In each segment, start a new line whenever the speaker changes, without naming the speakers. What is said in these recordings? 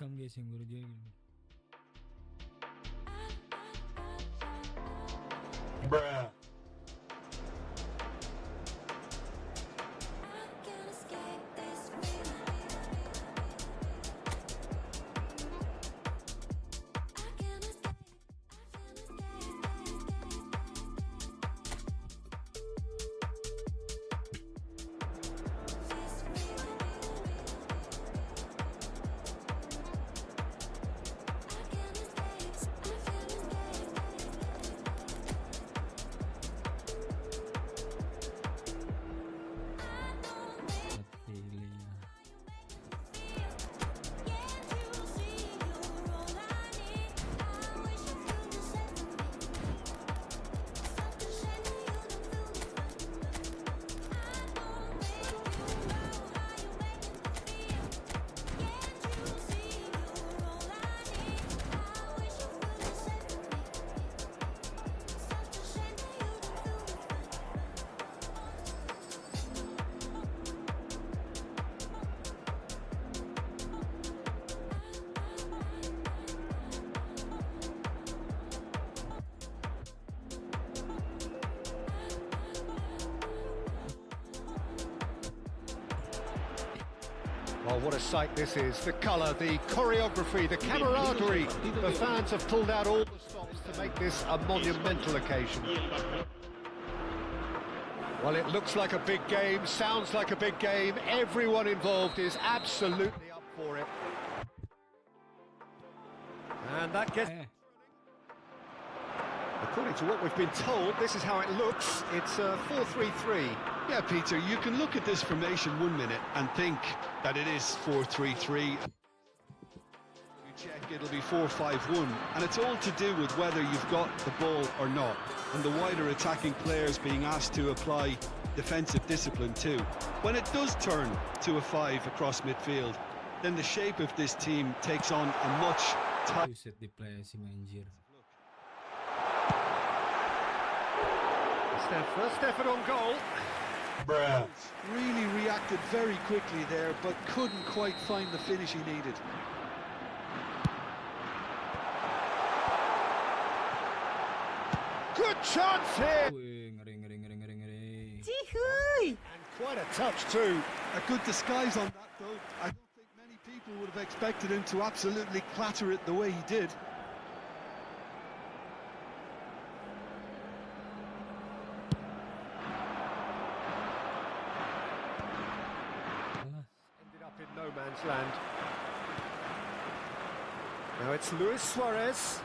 Rekam guys yang baru jadi.
Bruh.
Oh, what a sight this is. The colour, the choreography, the camaraderie. The fans have pulled out all the stops to make this a monumental occasion. Well, it looks like a big game, sounds like a big game. Everyone involved is absolutely up for it. And that gets... According to what we've been told, this is how it looks. It's 4-3-3.
Yeah, Peter, you can look at this formation 1 minute and think that it is 4-3-3. You check, it'll be 4-5-1, and it's all to do with whether you've got the ball or not, and the wider attacking players being asked to apply defensive discipline too. When it does turn to a 5 across midfield, then the shape of this team takes on a much tighter...
Set di play si Manjir.
It's their first effort on goal.
Bruh.
Really reacted very quickly there, but couldn't quite find the finish he needed.
Good chance here!
Wih, ngeri.
And quite a touch too.
A good disguise on that though. I don't think many people would have expected him to absolutely clatter it the way he did.
Ended up in no man's land. Now it's Luis Suarez.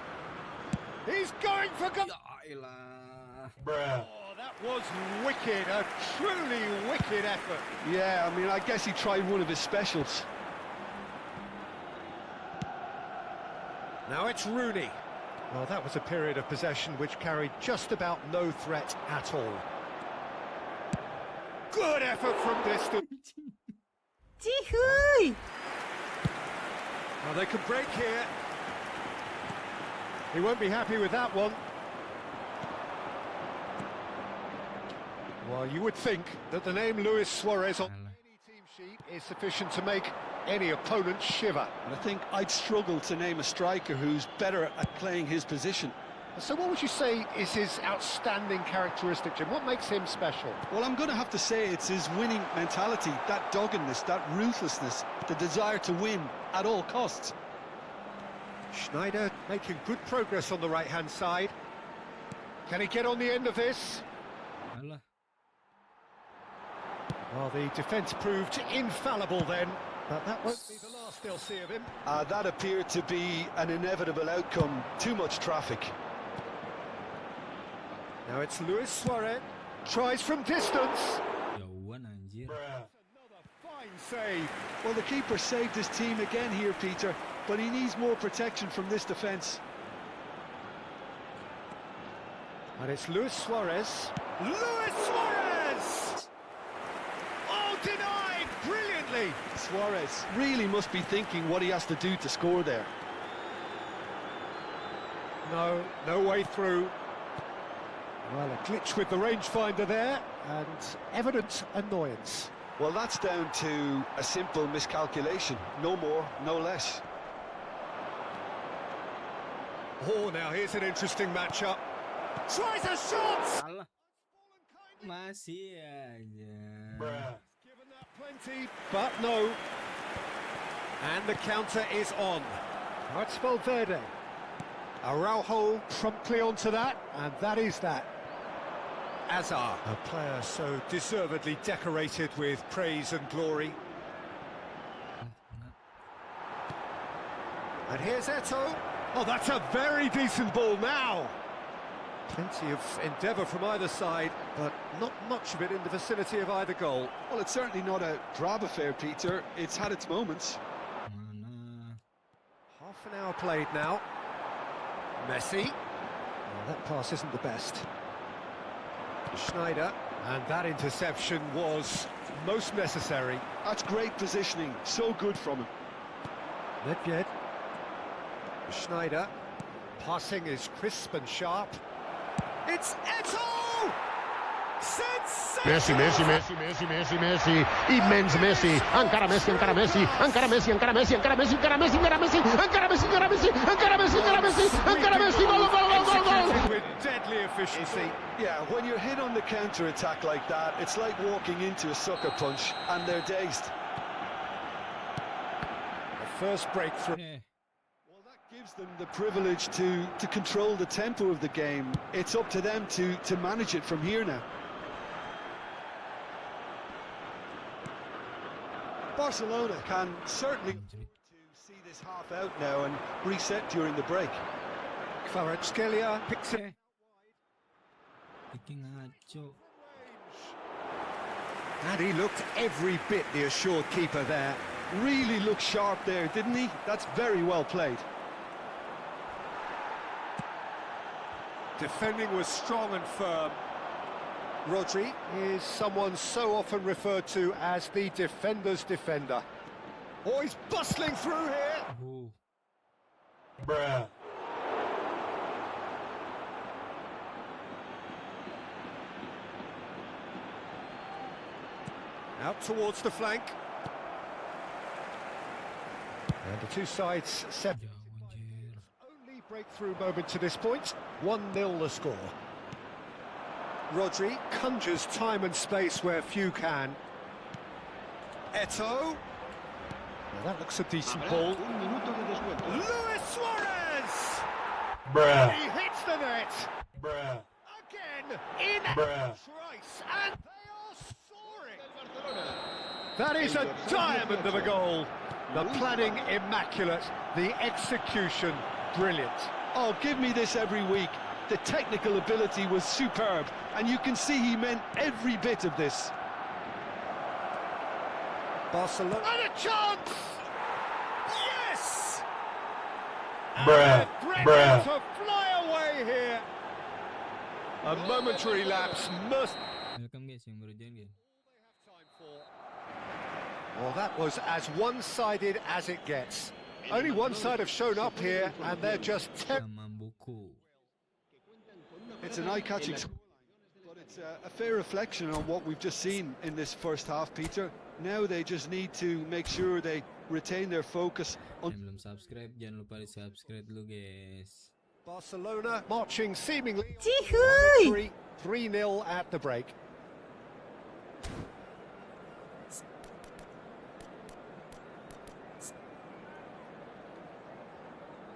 He's going for goal.
Ya elah.
Bruh.
Oh, that was wicked, a truly wicked effort.
Yeah, I mean, I guess he tried one of his specials.
Now it's Rooney. Well, that was a period of possession which carried just about no threat at all. Good effort from distance. Well, they could break here. He won't be happy with that one. Well, you would think that the name Luis Suarez on any team sheet is sufficient to make any opponent shiver.
And I think I'd struggle to name a striker who's better at playing his position.
So what would you say is his outstanding characteristic, Jim? What makes him special?
Well, I'm going to have to say it's his winning mentality, that doggedness, that ruthlessness, the desire to win at all costs.
Schneider making good progress on the right-hand side. Can he get on the end of this?
Alah.
Well, the defence proved infallible then, but that won't be the last they'll see of him.
That appeared to be an inevitable outcome. Too much traffic.
Now it's Luis Suarez. Tries from distance.
Jauhan anjir.
Bruh.
Another fine save.
Well, the keeper saved his team again here, Peter, but he needs more protection from this defence.
And it's Luis Suarez. Luis Suarez! Oh, denied brilliantly.
Suarez really must be thinking what he has to do to score there.
No way through. Well, a glitch with the rangefinder there, and evident annoyance.
Well, that's down to a simple miscalculation. No more, no less.
Oh, now here's an interesting matchup. Tries a shot!
Salah. Masih aja.
Bruh.
Given that plenty, but no. And the counter is on. That's Valverde. Araujo promptly onto that, and that is that. Azar, a player so deservedly decorated with praise and glory. And here's Eto'o. Oh, that's a very decent ball now. Plenty of endeavour from either side, but not much of it in the vicinity of either goal.
Well, it's certainly not a drab affair, Peter. It's had its moments.
Mana?
Half an hour played now. Messi. Well, that pass isn't the best. Schneider. And that interception was most necessary.
That's great positioning. So good from him.
Nedved. Schneider. Passing is crisp and sharp. It's Eto'o!
Messi, Messi, Messi, Messi, Messi, Messi, immens Messi, encara Messi, encara Messi, encara Messi, encara Messi, encara Messi, encara Messi, encara Messi, encara Messi, encara Messi, encara Messi, encara Messi, encara Messi, gol, gol, gol, gol, gol.
With deadly efficiency.
Yeah, when you're hit on the counter-attack like that, it's like walking into a sucker punch, and they're dazed.
The first breakthrough.
Eh,
Well, that gives them the privilege to control the tempo of the game. It's up to them to manage it from here now. Barcelona can certainly
anjir.
to see this half out now and reset during the break.
Kvaratskhelia picks it.
Eh. Iki ngaco.
And he looked every bit the assured keeper there.
Really looked sharp there, didn't he? That's very well played.
Defending was strong and firm. Rodri is someone so often referred to as the defender's defender. Oh, he's bustling through here.
Oh,
Bruh.
Out towards the flank. And the two sides set.
jauh anjir.
Only breakthrough moment to this point. 1-0 the score. Rodri conjures time and space where few can. Eto'o. Now that looks a decent ball. Luis Suarez!
Bruh.
He hits the net!
Bruh.
Again! In
Bruh.
twice! And they are soaring! That is a diamond of a goal. The planning immaculate, the execution brilliant.
Oh, give me this every week. The technical ability was superb, and you can see he meant every bit of this.
Barcelona. And a chance! Yes!
Bruh.
And
Bruh.
to fly away here. A momentary lapse must.
Welcome guys yang baru join guys.
Well, that was as one-sided as it gets. Only one side have shown up here, and they're just
Sama buku.
It's an eye-catching scoreline, but it's a fair reflection on what we've just seen in this first half, Peter. Now they just need to make sure they retain their focus on.
Yang belum subscribe jangan lupa di subscribe dulu guys.
Barcelona marching seemingly.
Cihuy!
3-0 at the break.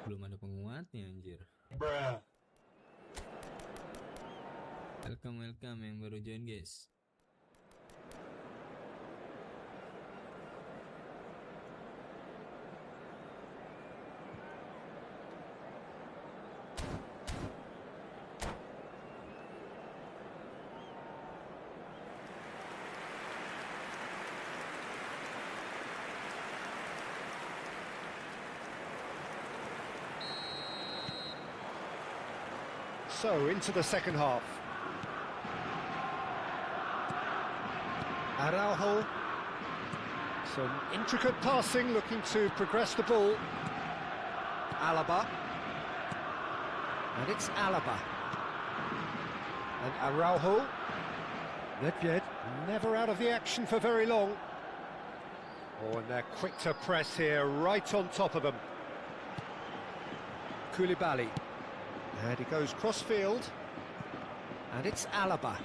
Belum ada penguatnya anjir.
Bruh.
Welcome yang baru join guys.
So, into the second half. Araujo. Some intricate passing, looking to progress the ball. Alaba. And it's Alaba. And Araujo. Nedved, never out of the action for very long. Oh, and they're quick to press here, right on top of them. Koulibaly. And he goes cross-field. And it's Alaba.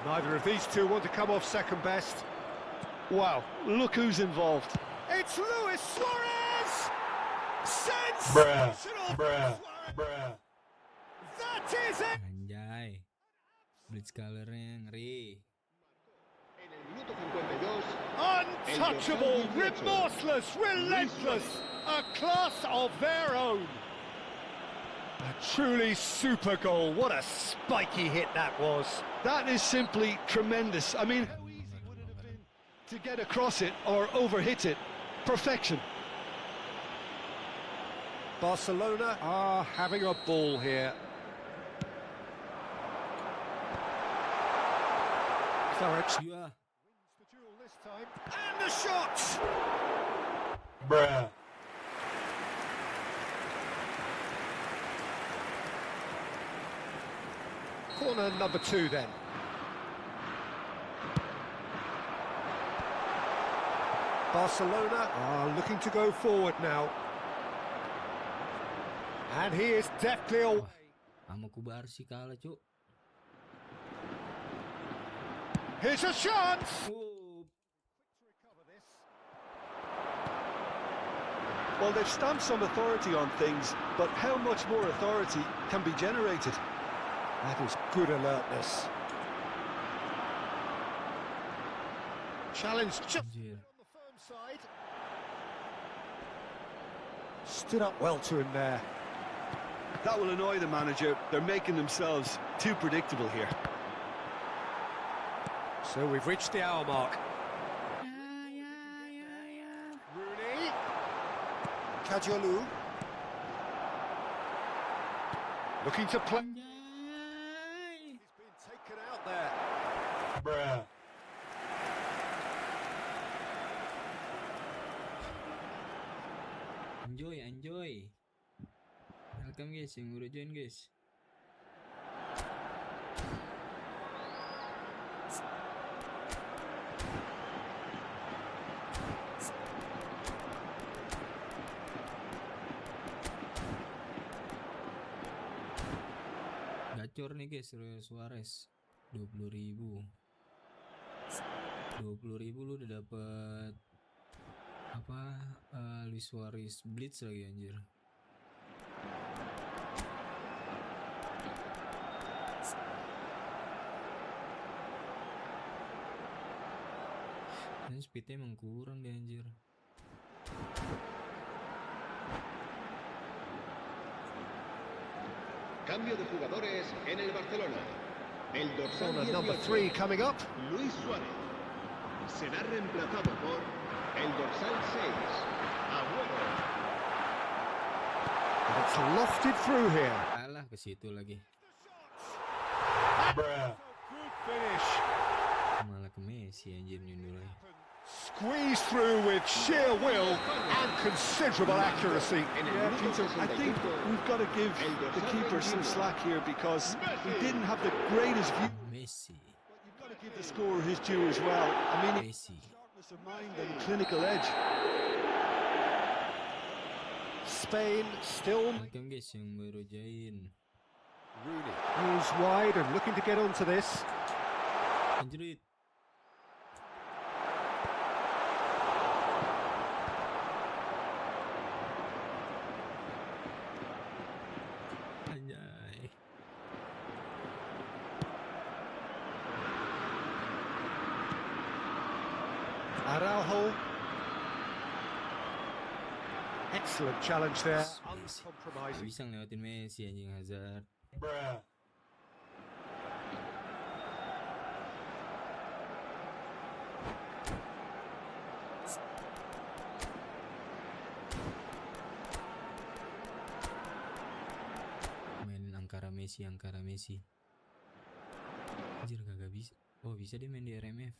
Neither of these two want to come off second best.
Wow, look who's involved.
It's Luis Suarez!
Bruh.
Sensational!
Bruh.
Suarez.
Bruh.
That is it!
Anjay. Blitz colornya ngeri.
En el minuto 52,
Untouchable, remorseless, relentless, a class of their own. A truly super goal. What a spiky hit that was.
That is simply tremendous. I mean, how easy would it have been to get across it or overhit it? Perfection.
Barcelona are having a ball here. Farage
Yeah.
wins the duel this time. And the shot!
Bruh.
Corner number 2 then. Barcelona are looking to go forward now. And he is deftly away.
Sama ku Barsi kalah, Cuk.
Here's a chance!
Oh,
Well, they've stamped some authority on things, but how much more authority can be generated?
That is good alertness. Challenge just
anjir.
on the firm side. Stood up well to him there.
That will annoy the manager. They're making themselves too predictable here.
So we've reached the hour mark. Rooney. Kajolu. Looking to play.
Anjay.
He's been taken out there.
Bruh.
Enjoy. Welcome guys, yang udah join guys. Gacor nih guys, Suarez 20.000. 20.000 lu udah dapet apa, Luis Suarez Blitz lagi anjir. Dan speednya emang kurang deh anjir.
cambio de jugadores en el Barcelona. El dorsal
Corner number
18,
3 coming up.
Luis Suárez, será reemplazado por el dorsal 6, Agüero.
And it's lofted through here.
Alah, ke situ lagi.
Bruh.
Good finish.
Malah ke Messi anjir nyundulnya.
Squeezed through with sheer will and considerable accuracy.
Yeah, Peter, I think we've got to give the keeper some slack here because he didn't have the greatest view.
Messi.
But you've got to give the scorer his due as well. I mean,
Messi.
sharpness of mind and clinical edge.
Spain still.
Welcome guys yang baru join.
Rooney moves wide and looking to get onto this.
Anjrit. Anjay.
Araujo. Excellent challenge there.
Messi. Gak
Uncompromising.
bisa ngelewatin Messi anjing Hazard.
Bruh.
Main angkara Messi. Anjir kagak bisa. Oh bisa dia main di RMF.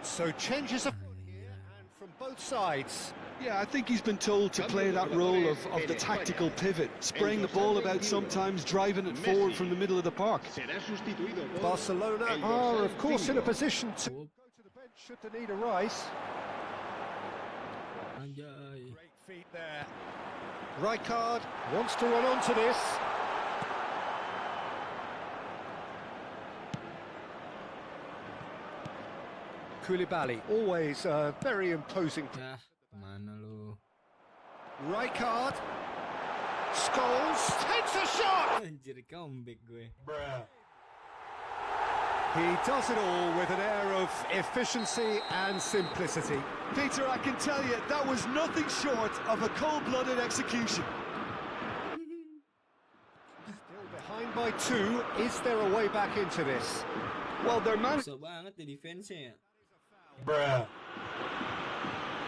So changes of foot here and from both sides.
Yeah, I think he's been told to play that role of the tactical pivot, spraying the ball about sometimes, driving it forward from the middle of the park.
Barcelona are, of course, in a position to
Up.
go to the bench should the need arise.
Anjay.
Great feet there. Rijkaard wants to run onto this. Koulibaly, always a very imposing.
Ya, mana lu?
Rijkaard. Scholes takes a shot!
Anjir, comeback gue.
Bruh.
He does it all with an air of efficiency and simplicity.
Peter, I can tell you, that was nothing short of a cold-blooded execution.
Still behind by 2. Is there a way back into this?
Well, their man...
Susah banget ya defense-nya ya.
Bruh.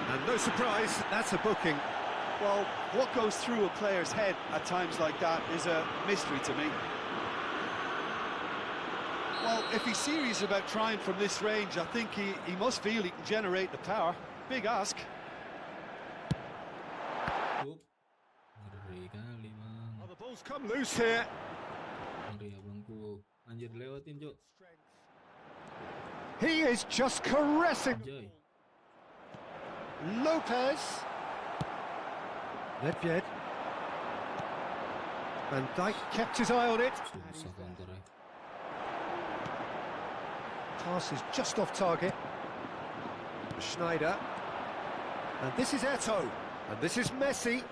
And no surprise, that's a booking.
Well, what goes through a player's head at times like that is a mystery to me. Well, if he's serious about trying from this range, I think he must feel he can generate the power. Big ask.
Up. Ngeri kali, Bang.
Oh, the ball's come loose here.
Ngeri abangku. Anjir, lewatin, Cok.
He is just caressing.
Anjay.
Lopez. Nedved. Van Dijk kept his eye on it.
Susah counter-nya.
Pass is just off target. Schneider. And this is Eto'o. And this is Messi.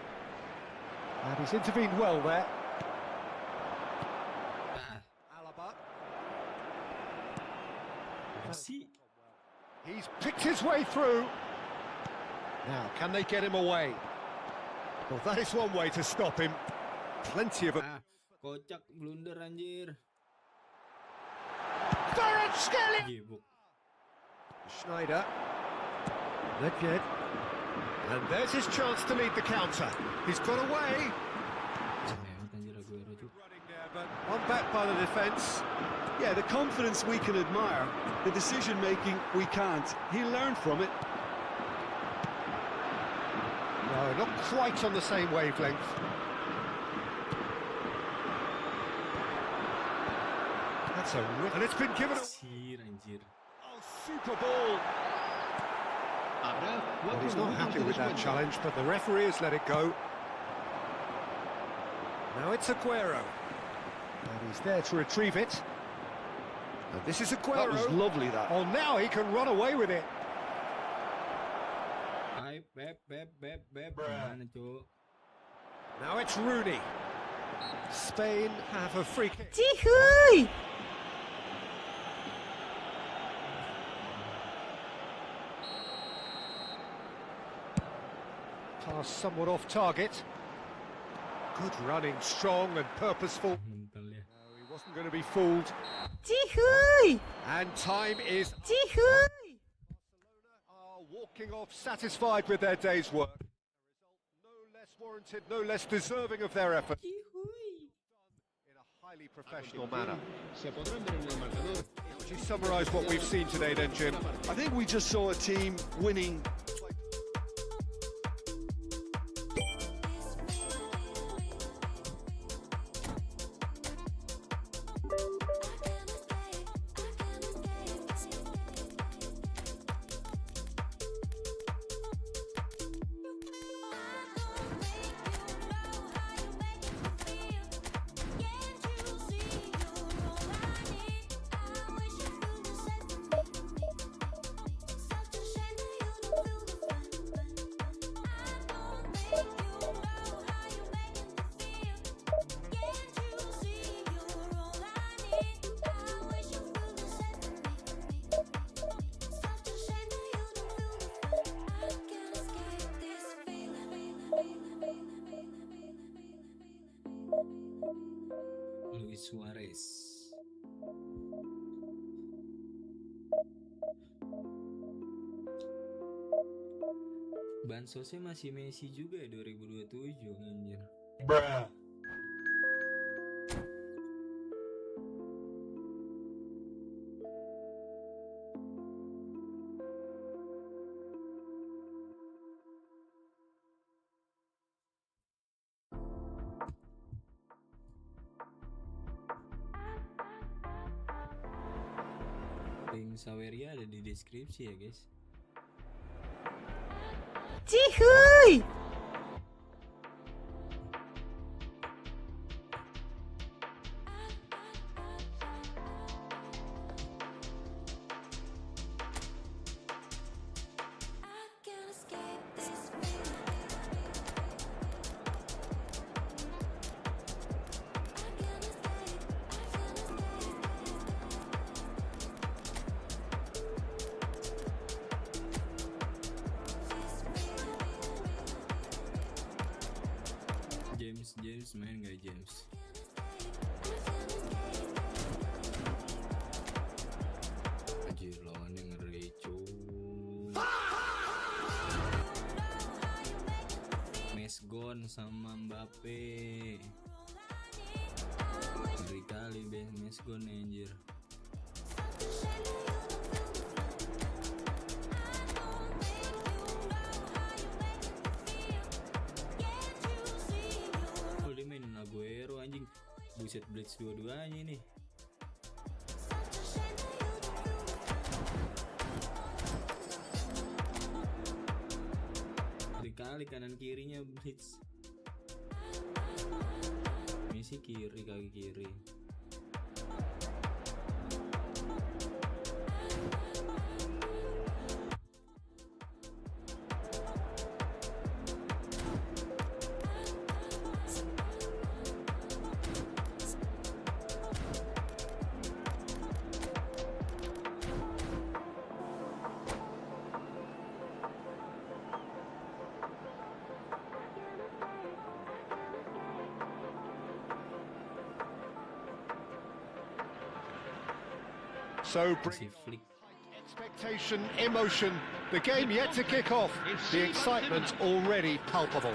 And he's intervened well there.
Ah,
Alaba.
Misi.
He's picked his way through. Now, can they get him away? Well, that is one way to stop him. Plenty of...
Ah, kocak blunder anjir. Gibuk.
Schneider. Nedved. And there's his chance to lead the counter. He's got away.
Lewat anjir Aguero, Cok.
Running there, but one back by the defence.
Yeah, the confidence we can admire, the decision-making we can't. He'll learn from it.
No, not quite on the same wavelength. That's a rip. And it's been given...
Anjir, anjir.
Oh, super ball. Well, he's not happy with that challenge, but the referee has let it go. Now it's Aguero. And he's there to retrieve it. And this is Aguero.
That was lovely, that.
Oh, now he can run away with it.
Hai, Pep.
Bruh.
Mana, Cok?
Now it's Rooney. Spain have a free kick. Pass somewhat off target. Good running, strong and purposeful.
Mental ya.
No, he wasn't going to be fooled. And time is... Barcelona are walking off satisfied with their day's work. A result no less warranted, no less deserving of their effort. In a highly professional manner. Would you summarise what we've seen today then, Jim?
I think we just saw a team winning.
Luis Suarez. Bansosnya masih Messi juga ya 2027 anjir.
Bruh.
Saweria ada di deskripsi ya guys.
Cihuy.
James main nggak James? Anjir lawannya ngeri cuy. Mesgon sama Mbappe. Ngeri kali Mesgon anjir. Buset blitz dua-duanya nih. Kali kanan kirinya blitz. Misi kiri, kaki kiri.
So
Masih flick.
expectation, emotion, the game yet to kick off, the excitement already palpable.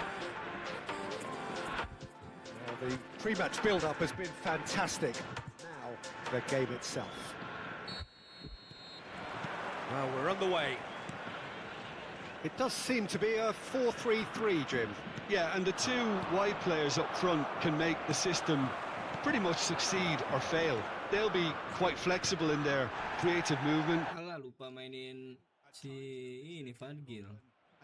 Well, the pre-match build-up has been fantastic. Now, the game itself. Well, we're on the way. It does seem to be a 4-3-3, Jim.
Yeah, and the two wide players up front can make the system pretty much succeed or fail. They'll be quite flexible in their creative movement.
Alah lupa mainin si ini Fadgil.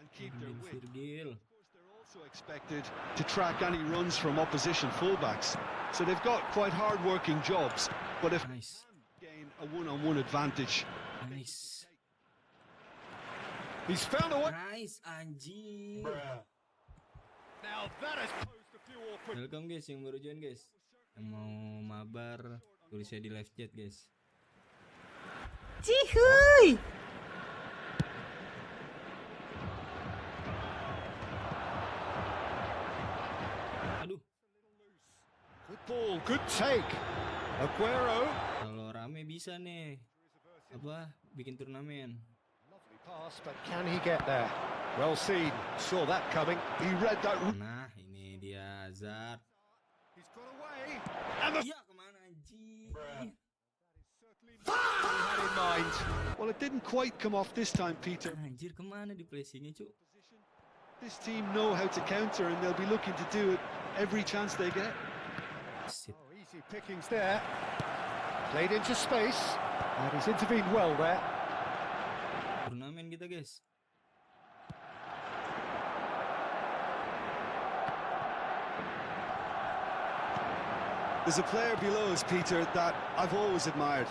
And keep their width.
Virgil.
Of course, they're also expected to track any runs from opposition fullbacks. So they've got quite hard-working jobs. But if
Nice.
they gain a one-on-one advantage,
Nice.
He's found a way.
Nice anjing.
Now that has posed a few awkward.
Welcome guys yang baru join guys. Yang mau mabar tulisnya di live chat guys.
Cihuy.
Aduh,
Good ball, good take. Aguero.
kalau rame bisa nih apa bikin turnamen.
Lovely pass, but can he get there? Well seen. Saw that coming.
he read that.
Nah, ini dia Hazard.
He's got away. And the
Iya, kemana anjing?
he had in mind.
Well, it didn't quite come off this time, Peter.
Anjir, kemana di placingnya cuk?
This team know how to counter, and they'll be looking to do it every chance they get.
Shit.
Oh, easy pickings there. Played into space. And he's intervened well there.
Turnamen kita guys.
There's a player below us, Peter, that I've always admired.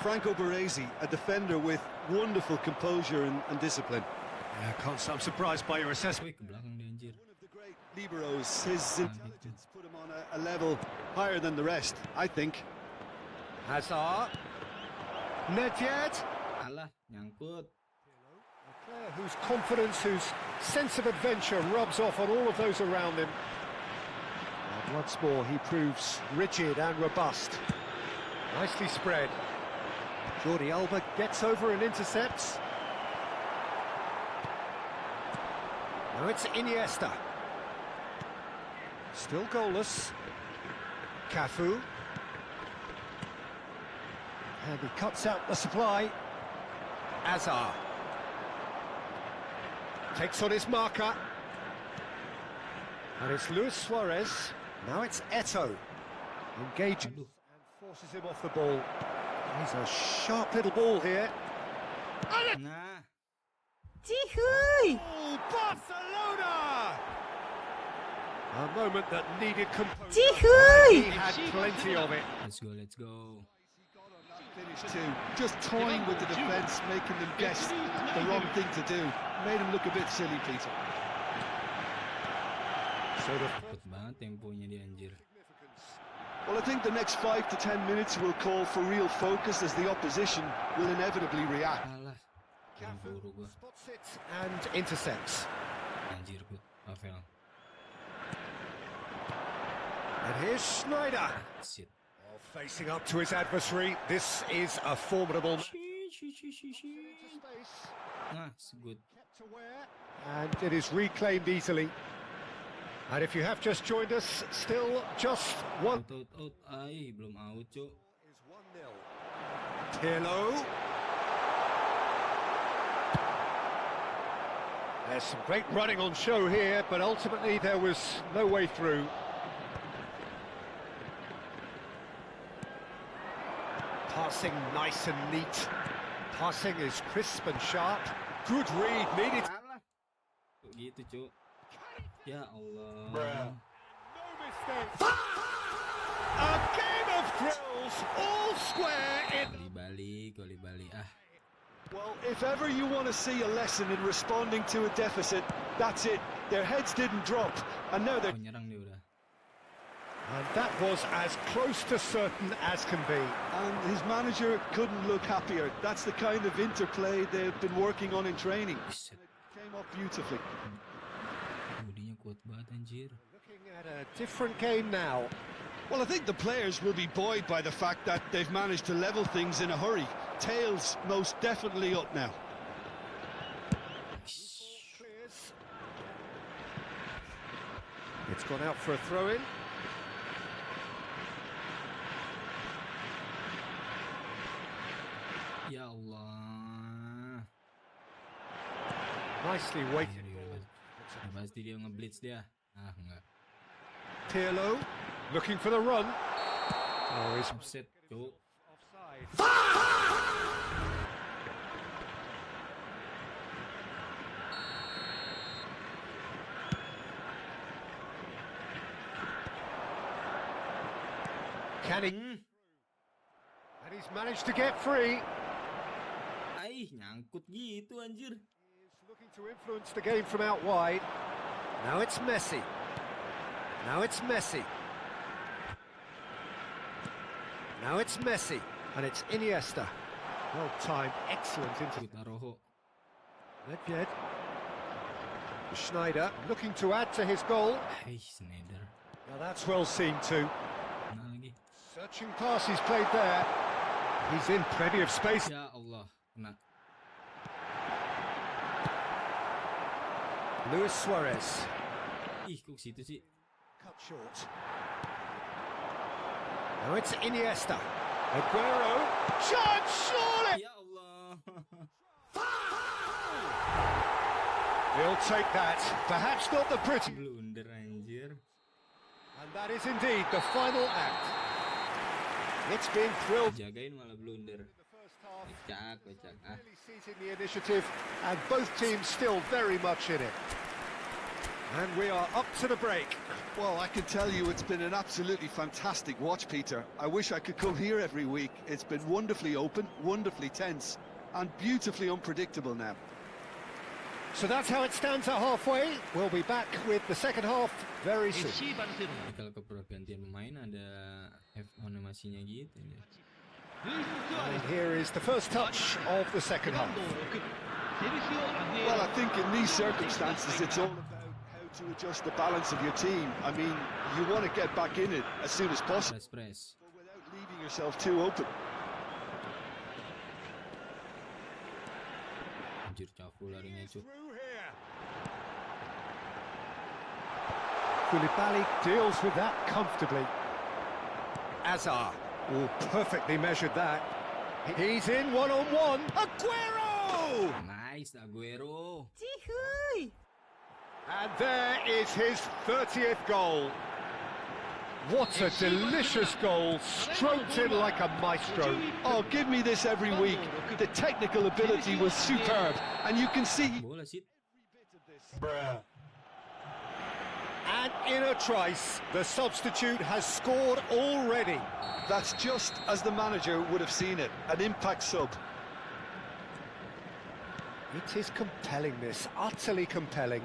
Franco Baresi, a defender with wonderful composure and discipline.
Yeah, I'm surprised by your assessment.
Wih, ke belakang dia anjir.
One of the great liberos, his intelligence put him on a level higher than the rest, I think.
Hazard. Nedved.
Alah, nyangkut.
A player whose confidence, whose sense of adventure rubs off on all of those around him. And once more, he proves rigid and robust. Nicely spread. Jordi Alba gets over and intercepts. Now it's Iniesta. Still goalless. Cafu. And he cuts out the supply. Hazard. Takes on his marker. And it's Luis Suarez. Now it's Eto'o. Engages and forces him off the ball. He's a sharp little ball here.
Nah,
Cihuy!
Oh, Barcelona! A moment that needed composure.
Cihuy!
He had plenty of it.
let's go, let's go.
Finish too. Just toying with the defence, making them guess the wrong thing to do. Made him look a bit silly, Peter.
So the
Cepet banget temponya dia anjir.
Well, I think the next 5 to 10 minutes will call for real focus as the opposition will inevitably react.
Alah, yang buru gua.
spots it and intercepts.
Anjir gua, Pavel.
And here's Schneider.
Shit.
Well, facing up to his adversary, this is a formidable match.
Nah, good.
Kept aware, and it is reclaimed easily. And if you have just joined us, still just one.
Out. Ay, belum out, cok.
Is 1-0. Pirlo. There's some great running on show here, but ultimately there was no way through. Passing nice and neat. Passing is crisp and sharp. Good read, needed.
Kok gitu, cok. Ya Allah.
Bruh.
No mistake. A game of thrills, all square in.
Kali balik. Ah,
Well, if ever you want to see a lesson in responding to a deficit, that's it. Their heads didn't drop, and now they're...
oh, nyerang dia udah.
And that was as close to certain as can be.
And his manager couldn't look happier. That's the kind of interplay they've been working on in training.
Buset,
It came up beautifully.
bodinya kuat banget anjir.
Looking at a different game now.
Well, I think the players will be buoyed by the fact that they've managed to level things in a hurry. Tails most definitely up now.
Clears. It's gone out for a throw-in.
Ya Allah.
Nicely waited.
Udah pasti dia nge-blitz dia. Ah, enggak.
Pirlo looking for the run. Oh, he's
Offset, cok.
offside. Can he? And he's managed to get free.
Ay, nyangkut gitu anjir.
He's looking to influence the game from out wide. Now it's Messi. Now it's Messi. Now it's Messi. And it's Iniesta. Well timed, excellent into
Good Aroho.
Nedved. Schneider looking to add to his goal.
Ay, Snyder.
Now that's well seen too.
Kena lagi.
Searching pass he's played there. He's in plenty of space.
Ya Allah, kena.
Luis Suarez.
Ih, kok situ sih?
Cut short. Now it's Iniesta. Aguero. Shot, surely!
Ya Allah.
He'll take that. Perhaps not the pretty.
Blunder anjir.
And that is indeed the final act. It's been thrilled.
Jagain malah blunder.
The first half
Kocak. Ah,
really seizing the initiative, and both teams still very much in it. And we are up to the break.
Well, I can tell you it's been an absolutely fantastic watch, Peter. I wish I could come here every week. It's been wonderfully open, wonderfully tense, and beautifully unpredictable now.
So that's how it stands at halfway. We'll be back with the second half very soon.
Jadi kalau ke pergantian pemain ada animasinya gitu ya.
And here is the first touch of the second half.
Well, I think in these circumstances, it's all about how to adjust the balance of your team. I mean, you want to get back in it as soon as possible,
Press.
but without leaving yourself too open.
Anjir, cafu larinya cuk.
Through here. Koulibaly deals with that comfortably. Azar, oh, perfectly measured that. He's in one-on-one. Aguero!
Nice, Aguero.
Cihuy!
And there is his 30th goal. What a delicious goal, stroked in like a maestro.
Oh, give me this every week. The technical ability was superb, and you can see
Bola sih.
Bruh.
And in a trice, the substitute has scored already.
that's just as the manager would have seen it, an impact sub.
It is compelling, this, utterly compelling.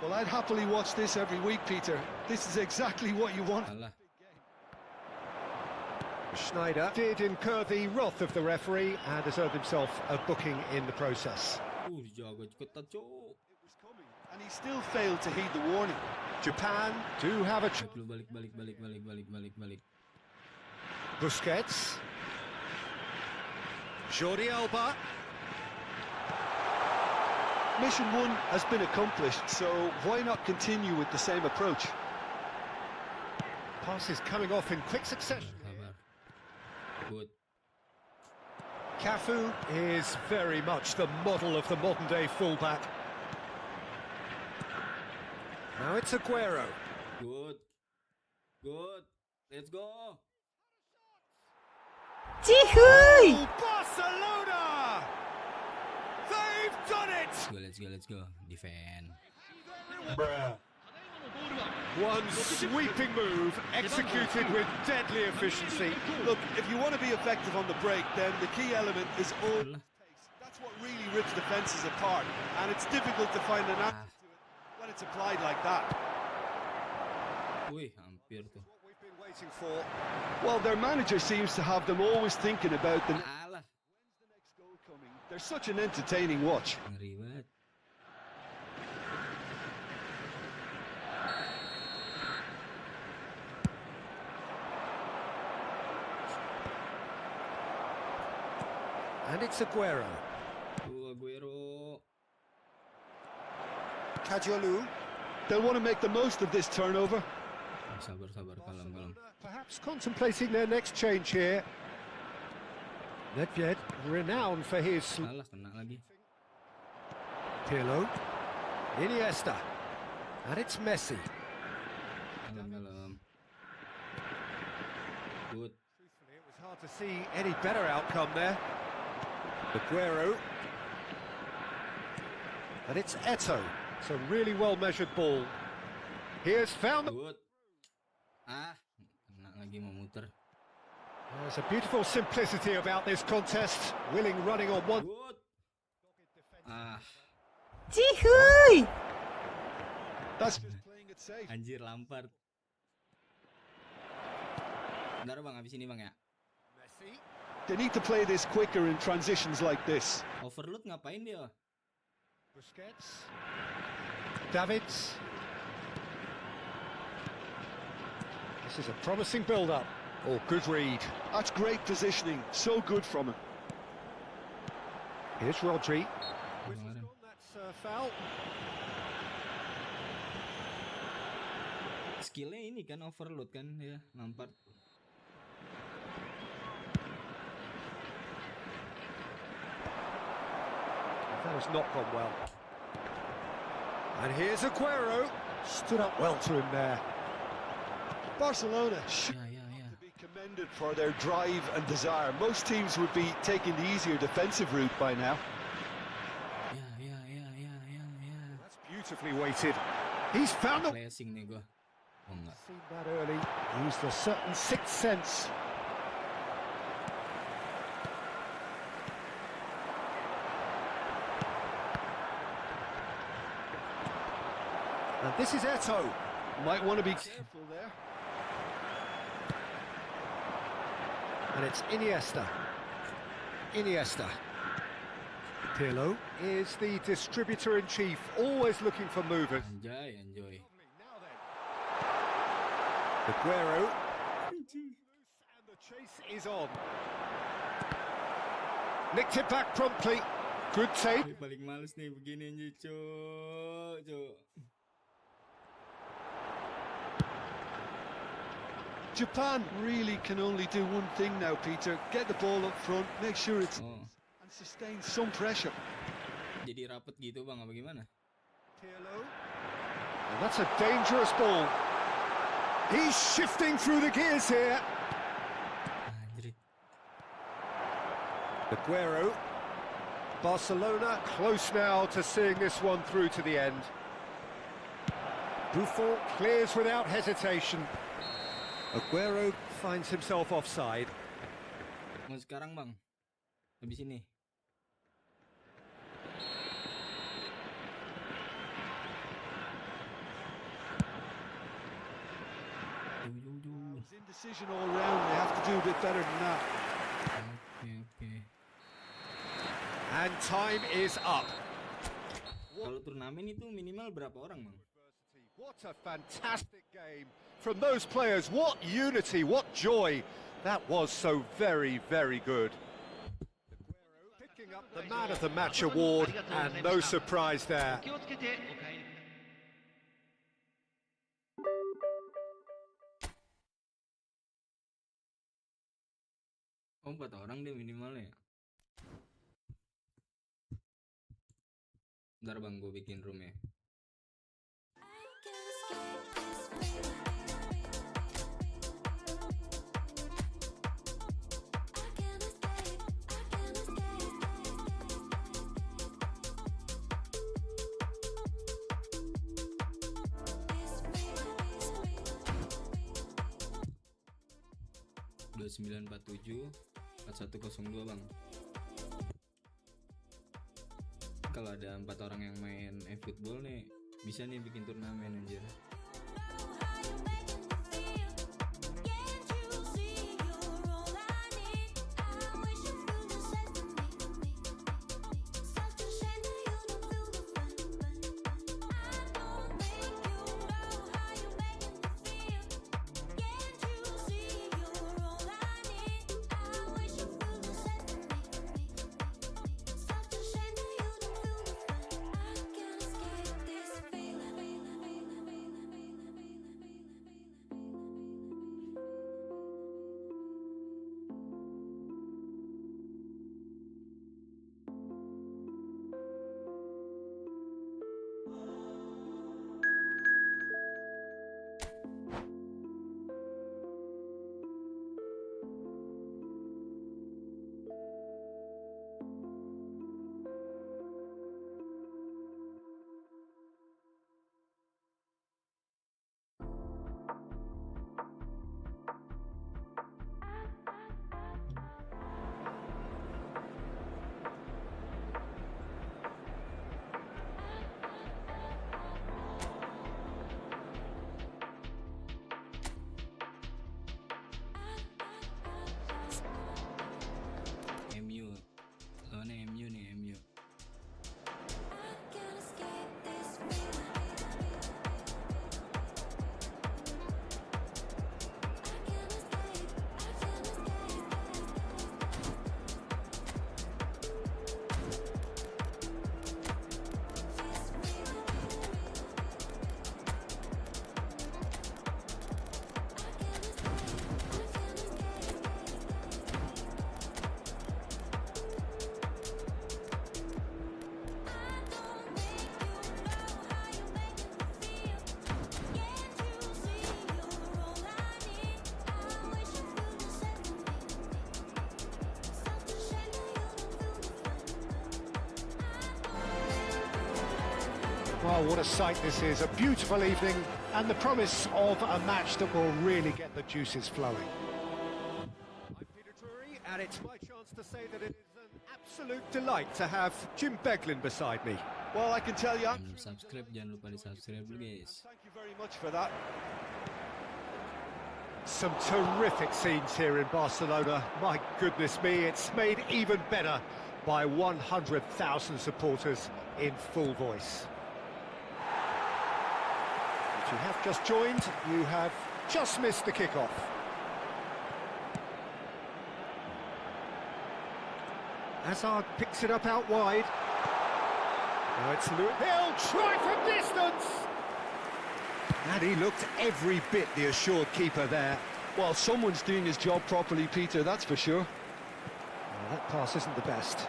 Well, I'd happily watch this every week, Peter. This is exactly what you want.
Alah.
Schneider did incur the wrath of the referee and has earned himself a booking in the process.
Jago ketat, Cok.
It was coming, and he still failed to heed the warning.
Japan do have a
Balik lu, balik.
Busquets. Jordi Alba.
Mission 1 has been accomplished, so why not continue with the same approach?
Passes coming off in quick succession.
Sabar. Good.
Cafu is very much the model of the modern-day fullback. Now it's Aguero.
Good. Let's go.
Jihui!
Barcelona! They've done it!
Let's go. Defend.
Bruh.
One sweeping move executed with deadly efficiency.
Look, if you want to be effective on the break, then the key element is all
Alah.
pace. That's what really rips defences apart, and it's difficult to find an answer to it when it's applied like that.
Wih, hampir tuh.
What we've been waiting for.
Well, their manager seems to have them always thinking about the
Alah.
next goal coming. They're such an entertaining watch.
Ngeri banget.
And it's Aguero.
Aguero.
Kajolu.
They'll want to make the most of this turnover.
Sabar, kalem.
Perhaps contemplating their next change here. Nedved, renowned for his...
Alah, kena lagi.
Pirlo. Iniesta. And it's Messi.
Kalem. Good.
Truthfully, it was hard to see any better outcome there. Aguero. And it's Eto'o. It's a really well-measured ball. He has found...
Good. Kena lagi mau muter.
There's a beautiful simplicity about this contest. Willing running on one...
Good.
Jihui!
That's just playing it safe.
Anjir, Lampard. Bentar bang, habis ini bang ya.
Messi.
They need to play this quicker in transitions like this.
Overload ngapain dia?
Busquets. Davids. This is a promising build-up. Oh, good read.
That's great positioning. So good from him.
Here's Rodri.
Kemarin.
That's a foul.
Skillnya ini kan overload kan ya, Lampard.
That has not gone well. And here's Aguero. Stood up well to him there.
Barcelona should
Ya.
be commended for their drive and desire. Most teams would be taking the easier defensive route by now.
Ya.
That's beautifully weighted. He's found the...
Flashing nih gua. Oh enggak.
Seen that early. Used a certain sixth sense. And this is Eto'o.
Might want to be careful there.
And it's Iniesta. Pirlo is the distributor-in-chief, always looking for movers.
Anjay.
Now then. Aguero. And the chase is on. Nicked it back promptly. Good take.
Ini paling males nih begini anjir, Cok.
Japan really can only do one thing now, Peter. Get the ball up front, make sure it's...
Oh,
and sustain some pressure.
jadi rapet gitu bang, apa gimana?
Pirlo. And that's a dangerous ball. He's shifting through the gears here.
Anjrit.
Aguero. Barcelona close now to seeing this one through to the end. Buffon clears without hesitation. Aguero finds himself offside.
Mau sekarang bang, habis ini.
It's indecision all round. They have to do a bit better than that.
Oke.
And time is up.
Kalau turnamen itu minimal berapa orang bang?
What a fantastic game from those players. What unity, what joy. That was so very, very good. Picking up the Man of the Match award, and no surprise there.
Oh 4 orang deh minimalnya. Bentar bang, gue bikin room ya. Dua 947 4102 bang. Kalau ada 4 orang yang main eFootball nih, bisa nih bikin turnamen anjir. MU nih, MU.
Well, what a sight this is. A beautiful evening and the promise of a match that will really get the juices flowing. I'm Peter Drury, and it's my chance to say that it is an absolute delight to have Jim Beglin beside me.
Well, I can tell you,
Subscribe, jangan lupa di subscribe dulu guys.
thank you very much for that.
Some terrific scenes here in Barcelona. My goodness me, it's made even better by 100,000 supporters in full voice. If you have just joined, you have just missed the kickoff. Hazard picks it up out wide. Now it's Lewis. They'll try from distance! And he looked every bit the assured keeper there.
Well, someone's doing his job properly, Peter, that's for sure.
Well, that pass isn't the best.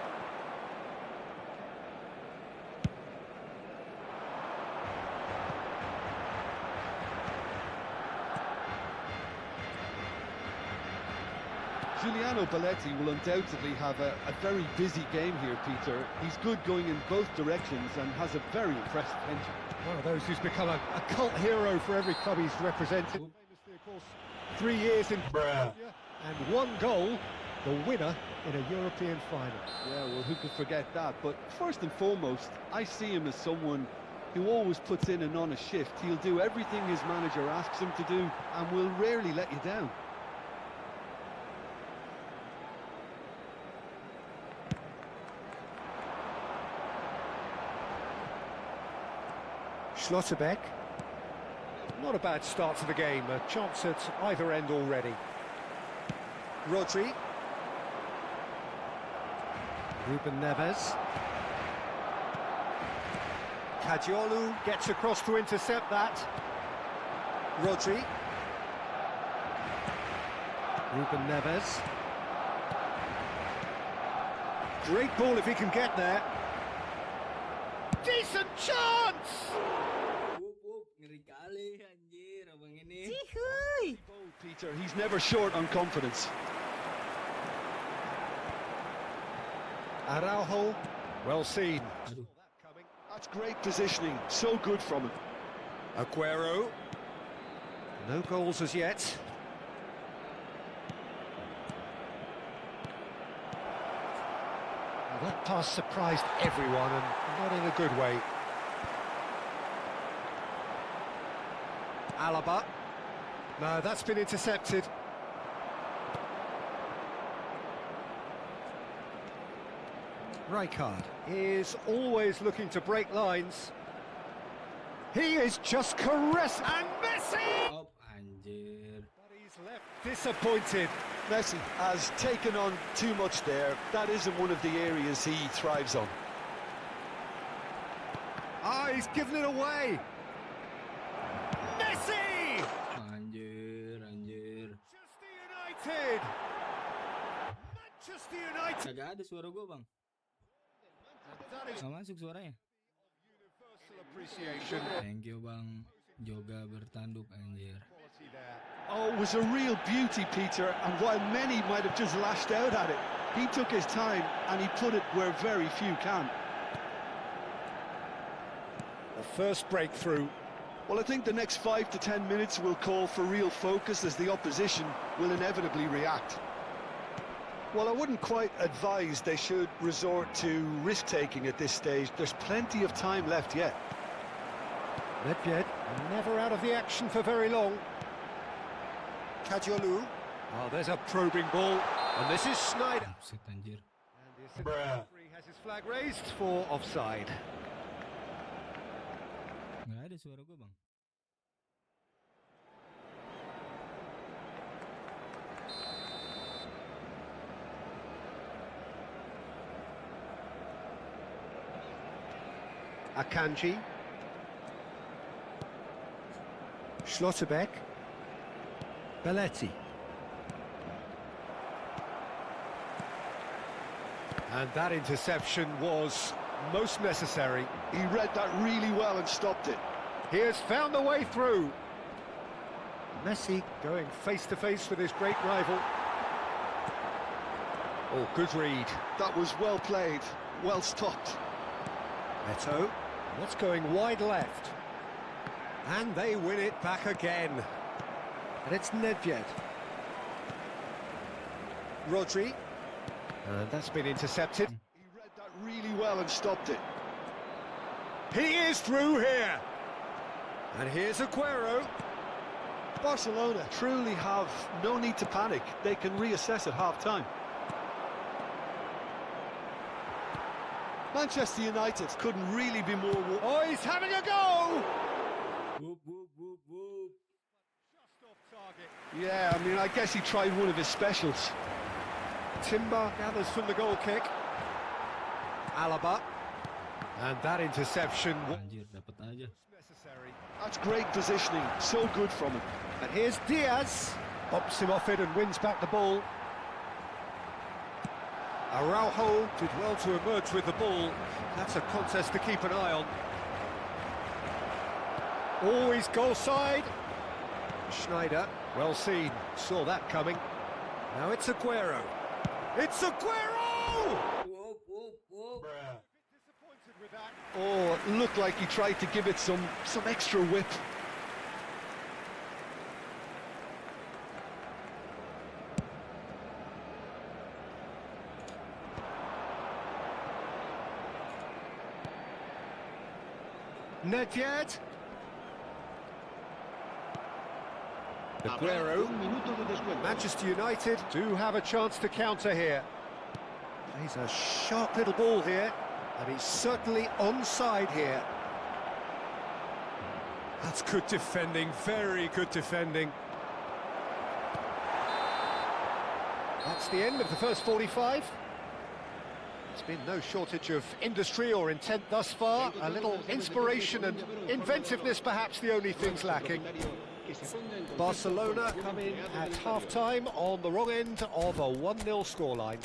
Giuliano Belletti will undoubtedly have a very busy game here, Peter. He's good going in both directions and has a very impressive engine.
One of those who's become a cult hero for every club he's represented. Famously, of course, 3 years in and 1 goal, the winner in a European final.
Yeah, well, who could forget that? But first and foremost, I see him as someone who always puts in an honest shift. He'll do everything his manager asks him to do and will rarely let you down.
Schlotterbeck. Not a bad start to the game, a chance at either end already. Rodri. Ruben Neves. Caggiolu gets across to intercept that. Rodri. Ruben Neves. Great ball if he can get there. Decent chance!
Ngeri kali anjir abang ini.
Cihuy.
Bold, Peter, he's never short on confidence.
Araujo, well seen.
Aduh.
That's great positioning, so good from him.
Aguero. No goals as yet. Well, that pass surprised everyone and not in a good way. Alaba. No, that's been intercepted. Racikan is always looking to break lines. He is just caressed and Messi!
Op anjir.
But he's left disappointed.
Messi has taken on too much there. That isn't one of the areas he thrives on.
Ah, he's given it away. Messi!
Anjir, anjir.
Manchester United! Manchester United!
Kagak ada suara gua, Bang.
That is
Nggak masuk suaranya.
universal appreciation.
Thank you, Bang. Joga bertanduk anjir.
Quality there.
Oh, it was a real beauty, Peter, and while many might have just lashed out at it, he took his time and he put it where very few can.
The first breakthrough.
Well, I think the next 5 to 10 minutes will call for real focus as the opposition will inevitably react. Well, I wouldn't quite advise they should resort to risk-taking at this stage. There's plenty of time left yet.
Nedved, never out of the action for very long. Caggiolu. Oh, there's a probing ball. And this is Snyder.
Upset anjir.
And the assistant referee has his flag raised for offside.
Nggak ada suara gua, Bang.
Akanji. Schlotterbeck. Belletti. And that interception was most necessary.
He read that really well and stopped it.
He has found the way through. Messi going face-to-face with his great rival. Oh, good read.
That was well played, well stopped.
Neto. That's going wide left. And they win it back again. And it's Nedved. Rodri. And that's been intercepted.
He read that really well and stopped it.
He is through here. And here's Aguero.
Barcelona truly have no need to panic. They can reassess at half-time. Manchester United couldn't really be more...
Oh, he's having a go!
Whoop, whoop, whoop, whoop.
Just off target.
Yeah, I mean, I guess he tried one of his specials.
Timber gathers from the goal kick. Alaba. And that interception was
Anjir, dapat aja.
necessary.
That's great positioning, so good from him.
And here's Diaz. Bops him off it and wins back the ball. Araujo did well to emerge with the ball. That's a contest to keep an eye on. Always goal side. Schneider, well seen, saw that coming. Now it's Aguero. It's Aguero!
Whoop, whoop, whoop.
Bruh.
Disappointed with that.
Oh, it looked like he tried to give it some extra whip.
Nedved. Aguero. Manchester United do have a chance to counter here. Plays a sharp little ball here, and he's certainly onside here. That's good defending, very good defending. That's the end of the first 45. There's been no shortage of industry or intent thus far. A little inspiration and inventiveness, perhaps the only things lacking. Barcelona come in at half-time on the wrong end of a 1-0 scoreline.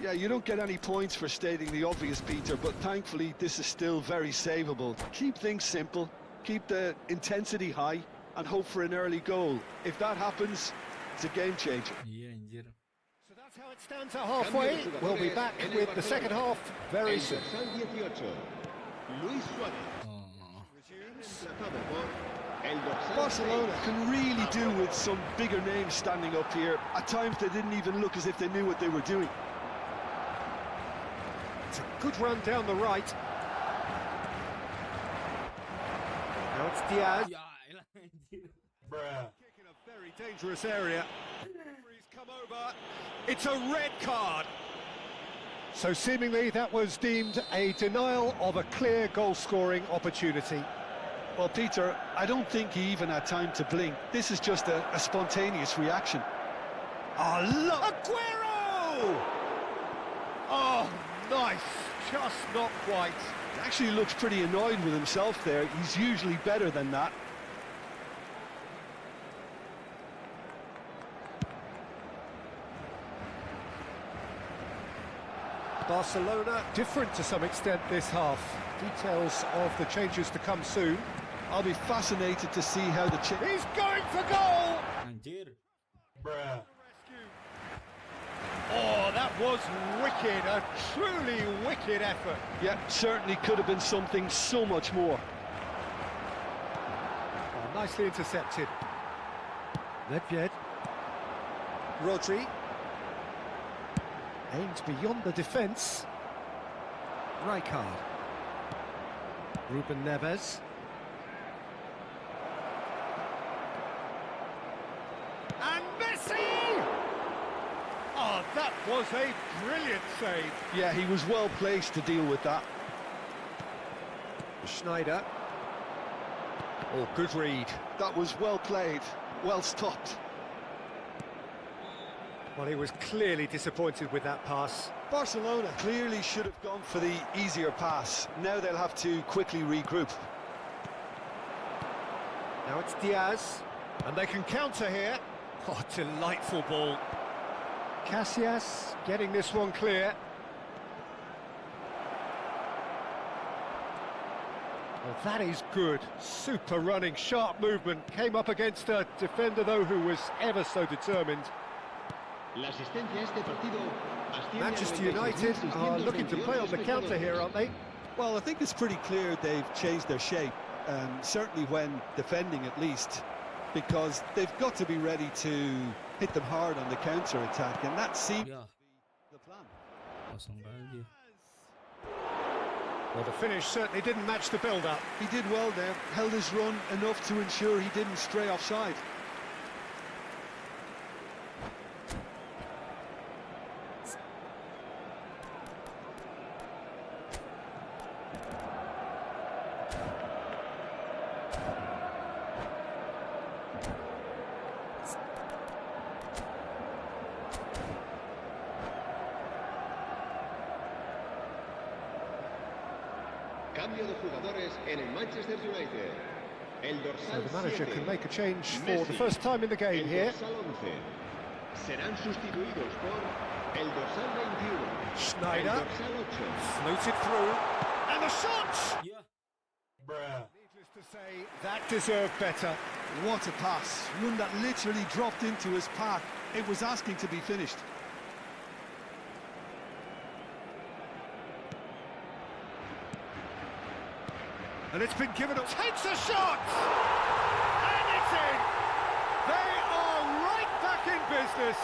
Yeah, you don't get any points for stating the obvious, Peter, but thankfully this is still very savable. Keep things simple, keep the intensity high, and hope for an early goal. If that happens, it's a game changer.
Iya anjir.
So that's how it stands at halfway. We'll be back with the second half very soon.
Barcelona can really do with some bigger names standing up here. At times they didn't even look as if they knew what they were doing.
It's a good run down the right. Now it's Diaz.
Ya elah anjir.
Bruh.
In a very dangerous area. Referee's come over. It's a red card. So seemingly that was deemed a denial of a clear goal-scoring opportunity.
Well, Peter, I don't think he even had time to blink. This is just a spontaneous reaction.
Oh, look! Aguero! Oh, nice. Just not quite.
He actually looks pretty annoyed with himself there. He's usually better than that.
Barcelona different to some extent this half. Details of the changes to come soon.
I'll be fascinated to see how the
He's going for goal!
Anjir.
Bruh.
Oh, that was wicked, a truly wicked effort.
Yeah, certainly could have been something so much more.
Oh, nicely intercepted. Nedved. Rodri. Aimed beyond the defence. Rijkaard. Ruben Neves. And Messi! Oh, that was a brilliant save.
Yeah, he was well placed to deal with that.
Schneider. Oh, good read.
That was well played, well stopped.
Well, he was clearly disappointed with that pass.
Barcelona clearly should have gone for the easier pass. Now they'll have to quickly regroup.
Now it's Diaz, and they can counter here. Oh, delightful ball. Casillas getting this one clear. Well, that is good. Super running, sharp movement. Came up against a defender, though, who was ever so determined. Manchester United are looking to play on the counter here, aren't they?
Well, I think it's pretty clear they've changed their shape, certainly when defending at least, because they've got to be ready to hit them hard on the counter-attack, and that seems
Ya,
the plan.
kosong lagi.
Well, the finish certainly didn't match the build-up.
He did well there, held his run enough to ensure he didn't stray offside.
Cambio de jugadores en el Manchester United. El
So
dorsal
the manager
7,
can make a change for
Misi.
the first time in the game
El
here.
dorsal 11. Serán sustituidos por el dorsal 21.
Schneider.
El dorsal 8.
Floated through. And the shot!
Ya.
Bruh.
Needless to say, that deserved better.
What a pass, one that literally dropped into his path. It was asking to be finished.
And it's been given up. Takes a shot! And it's in! They are right back in business.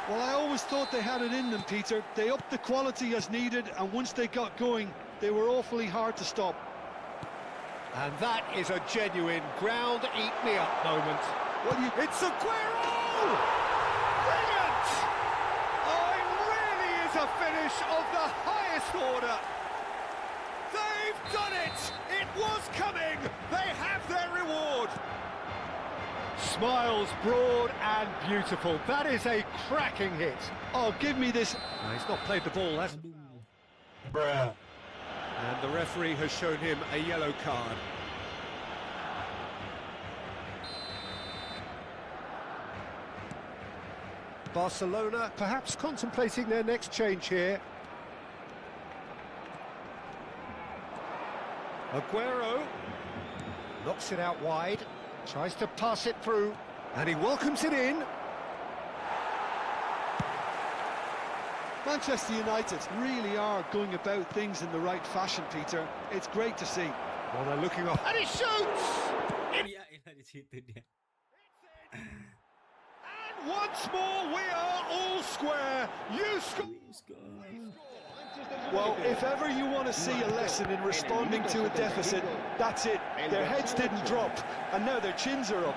Well, I always thought they had it in them, Peter. They upped the quality as needed, and once they got going, they were awfully hard to stop.
And that is a genuine ground-eat-me-up moment. It's Aguero! Brilliant! Oh, it really is a finish of the highest order. They've done it! It was coming! They have their reward! Smiles broad and beautiful. That is a cracking hit.
Oh, give me this.
No, he's not played the ball, has he?
Bruh.
And the referee has shown him a yellow card. Barcelona perhaps contemplating their next change here. Aguero knocks it out wide, tries to pass it through, and he welcomes it in.
Manchester United really are going about things in the right fashion, Peter. It's great to see.
Well, they're looking off, and he shoots!
Iya, di situ dia.
And once more, we are all square. You score.
Well, if ever you want to see a lesson in responding to a deficit, that's it. Their heads didn't drop, and now their chins are up.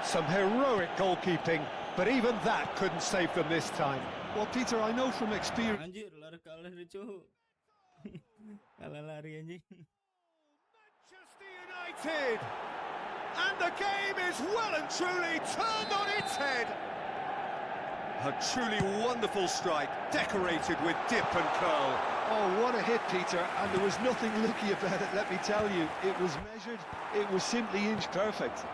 Some heroic goalkeeping, but even that couldn't save them this time.
Well, Peter, I know from experience...
Anjir, lari kalah dia, Cuk. Kalah lari anjing.
Manchester United! And the game is well and truly turned on its head. A truly wonderful strike, decorated with dip and curl.
Oh, what a hit, Peter, and there was nothing lucky about it, let me tell you. It was measured, it was simply inch perfect.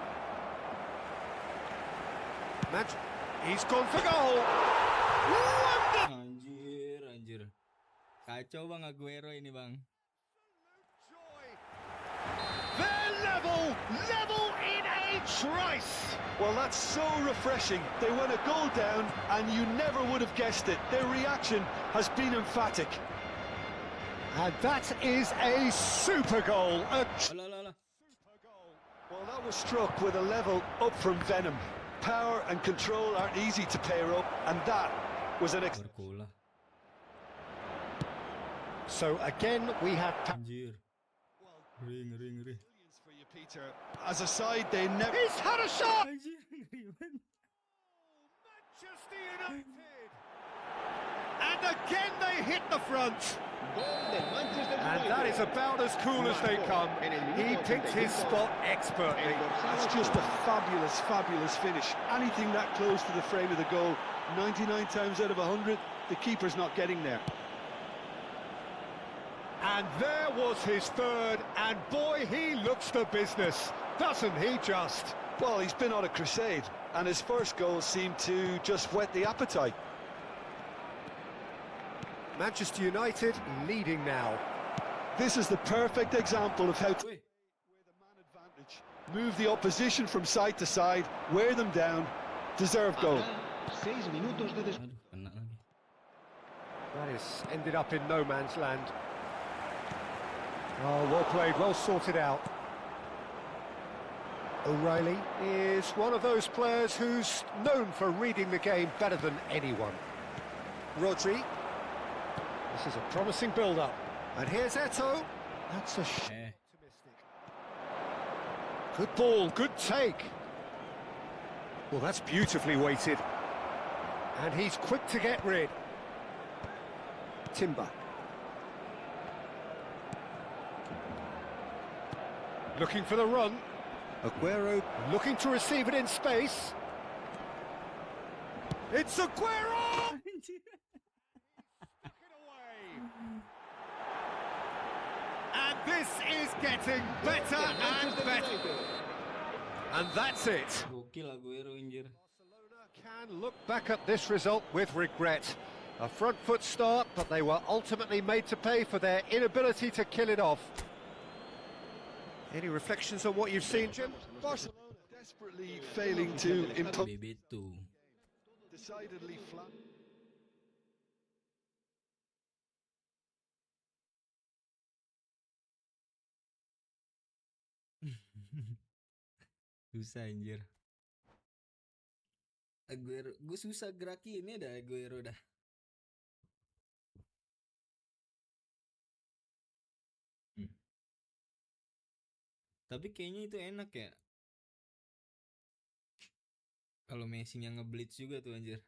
He's gone for goal. Wonderful!
Anjir. Kacau bang Aguero ini bang.
They're level in a trice.
Well, that's so refreshing. They went a goal down, and you never would have guessed it. Their reaction has been emphatic.
And that is a super goal.
Alah.
Well, that was struck with a level up from venom. Power and control aren't easy to pair up, and that was an...
Berkolah.
So again, we have...
Anjir. Ring.
For you, Peter. As a side, they never...
He's had a shot!
Anjir, ngeri banget.
Manchester United! And again they hit the front. And that is about as cool as they come. He picked his spot expertly.
That's just a fabulous finish. Anything that close to the frame of the goal, 99 times out of 100, the keeper's not getting there.
And there was his third, and boy, he looks the business, doesn't he just?
Well, he's been on a crusade, and his first goal seemed to just whet the appetite.
Manchester United leading now.
This is the perfect example of how to...
Weh.
the man advantage. Move the opposition from side to side, wear them down, deserve goal.
Aduh, kena lagi.
That is ended up in no man's land. Oh, well played, well sorted out. O'Reilly is one of those players who's known for reading the game better than anyone. Rodri. This is a promising build-up. And here's Eto'o. That's a optimistic. Good ball, good take. Well, that's beautifully weighted. And he's quick to get rid. Timber. Looking for the run. Aguero looking to receive it in space. It's Aguero!
Anjir.
And this is getting better and better. And that's it.
Gokil Aguero anjir.
Barcelona can look back at this result with regret. A front foot start, but they were ultimately made to pay for their inability to kill it off. Any reflections on what you've seen, Jim?
Barcelona Desperately failing to impose.
Bebeto.
Decidedly flat.
Susah anjir. Aguero, gue susah gerakinnya dah Aguero dah. Tapi kayaknya itu enak ya. Kalau Messi-nya ngeblitz juga tuh anjir.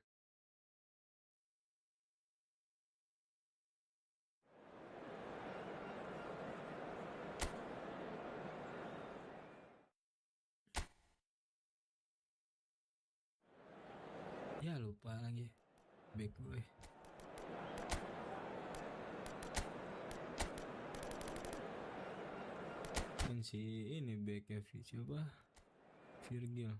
Ya lupa lagi back gue. Kan si ini backnya siapa? Virgil.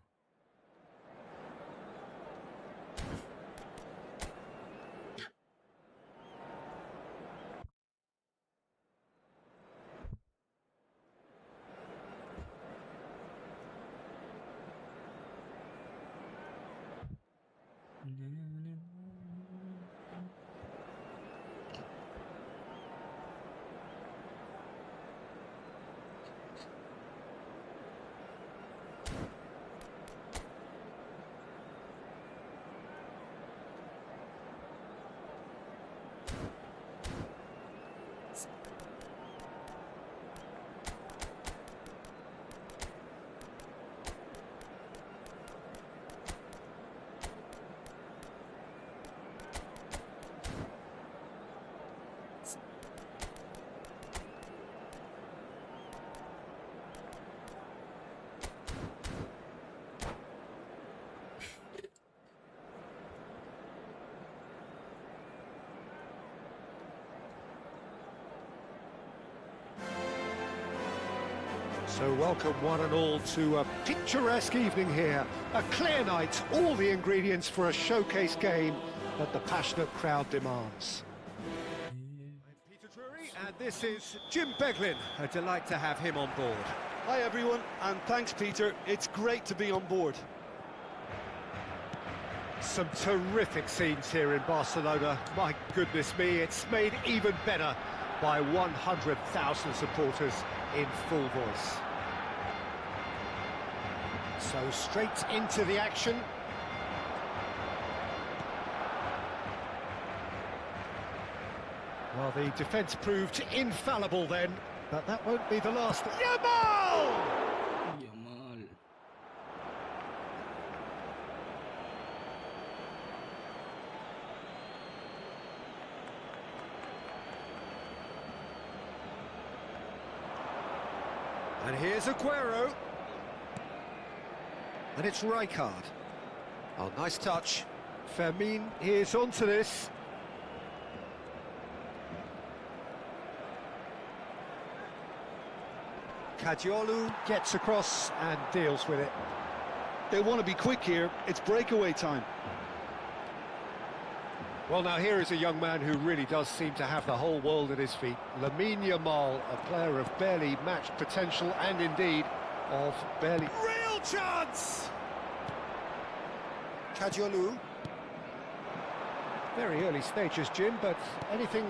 So welcome one and all to a picturesque evening here. A clear night, all the ingredients for a showcase game that the passionate crowd demands. I'm Peter Drury, and this is Jim Beglin. A delight to have him on board.
Hi everyone, and thanks Peter. It's great to be on board.
Some terrific scenes here in Barcelona. My goodness me, it's made even better by 100,000 supporters in full voice. So straight into the action. Well, the defence proved infallible then, but that won't be the last. Yamal!
Yamal.
And here's Aguero. And it's Racikan. Oh, nice touch. Fermin is onto this. Cadiolu gets across and deals with it.
They want to be quick here. It's breakaway time.
Well, now here is a young man who really does seem to have the whole world at his feet. Lamine Yamal, a player of barely matched potential and indeed of barely... Real chance! Cadiolu. Very early stages, Jim, but anything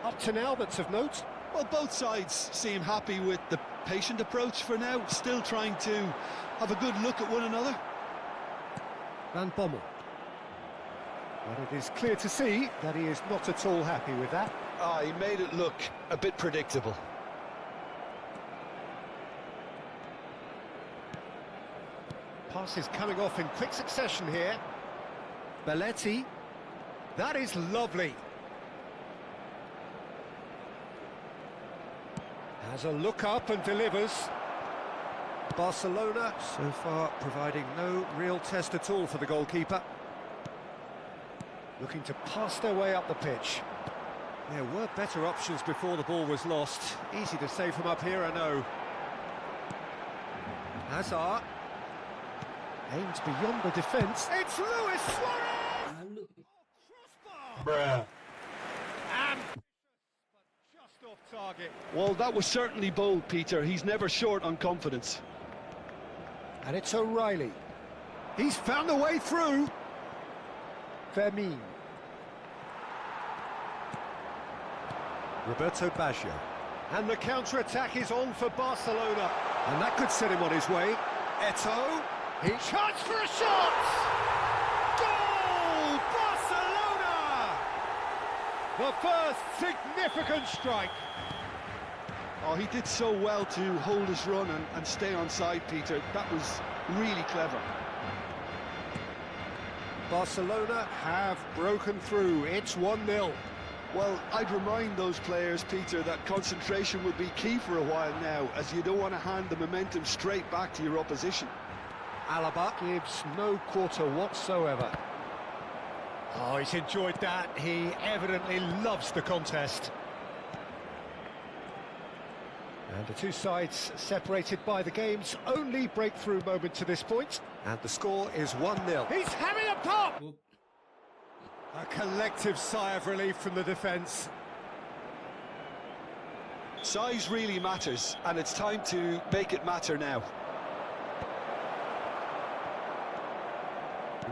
up to now that's of note?
Well, both sides seem happy with the patient approach for now, still trying to have a good look at one another.
Van Bommel. But it is clear to see that he is not at all happy with that.
He made it look a bit predictable.
Passes coming off in quick succession here. Belletti. That is lovely. Has a look up and delivers. Barcelona so far providing no real test at all for the goalkeeper. Looking to pass their way up the pitch. There were better options before the ball was lost. Easy to save from up here, I know. Hazard. Aims beyond the defence. It's Luis Suarez! Crossbar!
Bruh.
And but just off target.
Well, that was certainly bold, Peter. He's never short on confidence.
And it's O'Reilly. He's found a way through. Fermin. Roberto Baggio. And the counter-attack is on for Barcelona. And that could set him on his way. Eto'o. He chance for a shot! Goal! Barcelona! The first significant strike.
Oh, he did so well to hold his run and stay on side, Peter. That was really clever.
Barcelona have broken through. It's 1-0.
Well, I'd remind those players, Peter, that concentration will be key for a while now, as you don't want to hand the momentum straight back to your opposition.
Alaba gives no quarter whatsoever. Oh, he's enjoyed that. He evidently loves the contest. And the two sides separated by the game's only breakthrough moment to this point. And the score is 1-0. He's having a pop!
Oop.
A collective sigh of relief from the defence.
Size really matters, and it's time to make it matter now.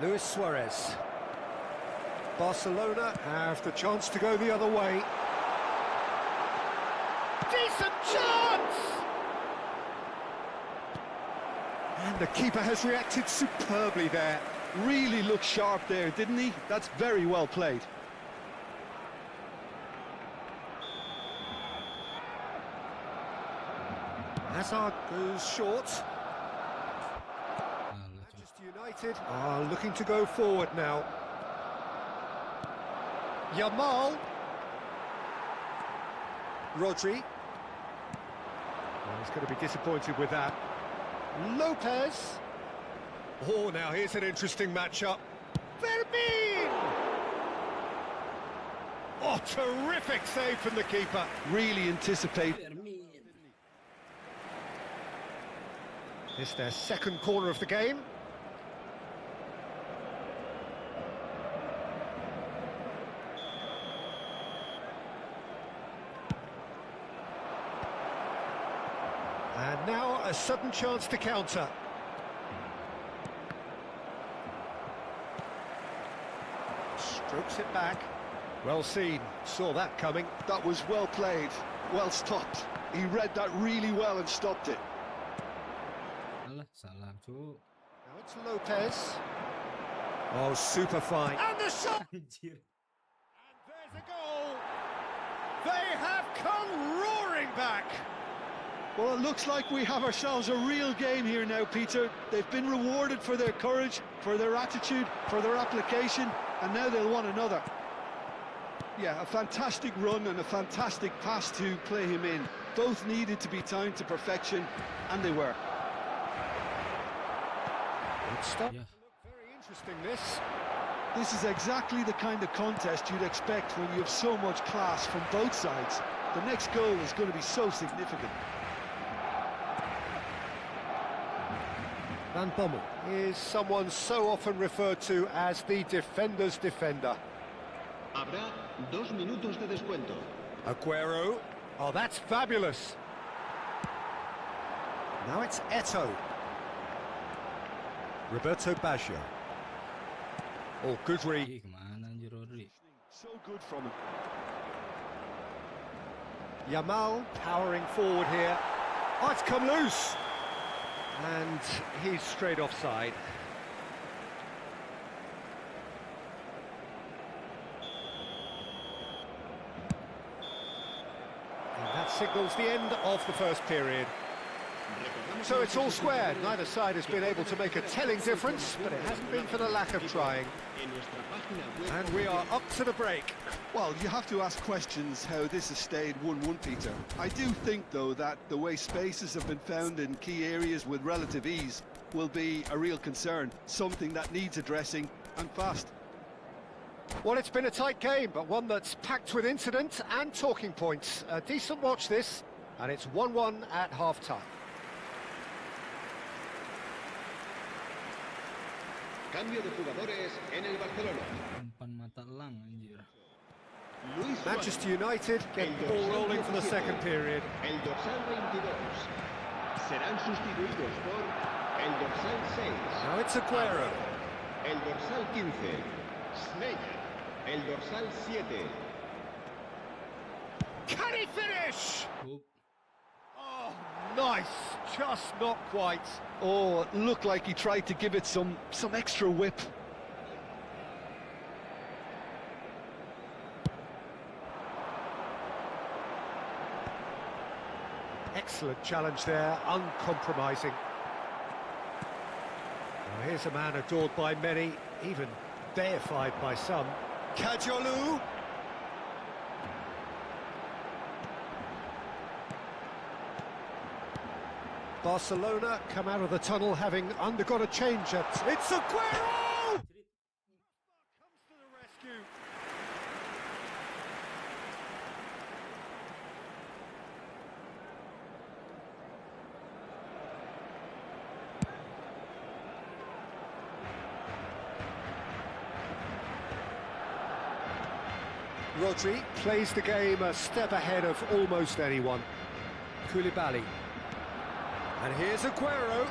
Luis Suarez. Barcelona have the chance to go the other way. Decent chance! And the keeper has reacted superbly there.
Really looked sharp there, didn't he? That's very well played.
Hazard goes short.
Alah,
Manchester United are looking to go forward now. Yamal. Rodri. Well, he's going to be disappointed with that. Lopez. Oh, now here's an interesting matchup. Fermin! Oh, terrific save from the keeper.
Really anticipate.
It's their second corner of the game. And now a sudden chance to counter. Strokes it back. Well seen, saw that coming.
That was well played, well stopped. He read that really well and stopped it.
alah, salah cu.
Now it's Lopez. Oh, super fine. And the shot!
Anjir.
And there's a goal! They have come roaring back!
Well, it looks like we have ourselves a real game here now, Peter. They've been rewarded for their courage, for their attitude, for their application, and now they'll want another. Yeah, a fantastic run and a fantastic pass to play him in. Both needed to be timed to perfection, and they were.
It's starting
Yeah.
to look very interesting, this.
This is exactly the kind of contest you'd expect when you have so much class from both sides. The next goal is going to be so significant.
Van Bommel is someone so often referred to as the defender's defender.
Habrá 2 minutos de descuento.
Aguero. Oh, that's fabulous. Now it's Eto'o. Roberto Baggio. Oh, good read.
Ih, kemana anjir Rodri?
So good from him.
Yamal powering forward here. Oh, it's come loose. And he's straight offside. And that signals the end of the first period. So it's all squared. Neither side has been able to make a telling difference, but it hasn't been for the lack of trying. And we are up to the break.
Well, you have to ask questions how this has stayed 1-1, Peter. I do think, though, that the way spaces have been found in key areas with relative ease will be a real concern, something that needs addressing, and fast.
Well, it's been a tight game, but one that's packed with incident and talking points. A decent watch this, and it's 1-1 at half-time.
Cambio de jugadores en el Barcelona.
Umpan mata elang anjir.
Luis Suárez,
Manchester United get the ball rolling for the second period.
el dorsal 22. Serán sustituidos por El dorsal 6.
Now it's Aguero.
El dorsal 15. Sneijder. El dorsal 7.
Can he finish?
Oop.
Oh, nice. Just not quite.
Oh, it looked like he tried to give it some extra whip.
Excellent challenge there, uncompromising. Now here's a man adored by many, even deified by some. Kajolu. Barcelona come out of the tunnel having undergone a change at... It's Aguero! Comes to the rescue. Rodri plays the game a step ahead of almost anyone. Koulibaly. And here's Aguero.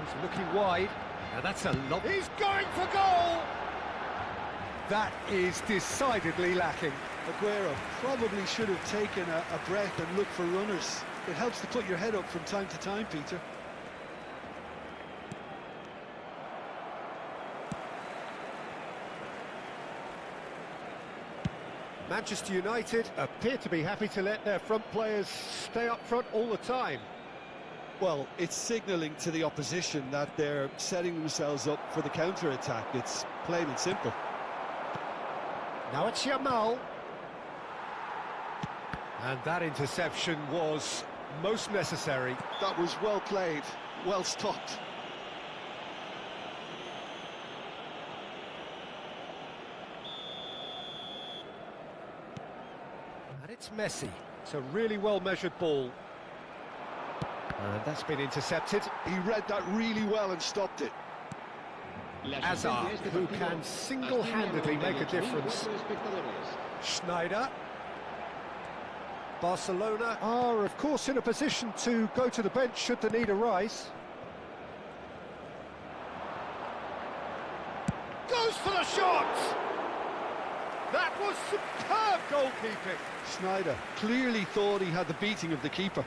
He's looking wide. Now that's a lot. He's going for goal! That is decidedly lacking.
Aguero probably should have taken a breath and looked for runners. It helps to put your head up from time to time, Peter.
Manchester United appear to be happy to let their front players stay up front all the time.
Well, it's signalling to the opposition that they're setting themselves up for the counter-attack. It's plain and simple.
Now it's Yamal. And that interception was most necessary.
That was well played, well stopped.
And it's Messi. It's a really well-measured ball. And that's been intercepted.
He read that really well and stopped it.
Azar, who can single-handedly make a difference. Schneider. Barcelona are, of course, in a position to go to the bench should the need arise. Goes for the shot! That was superb goalkeeping.
Schneider clearly thought he had the beating of the keeper.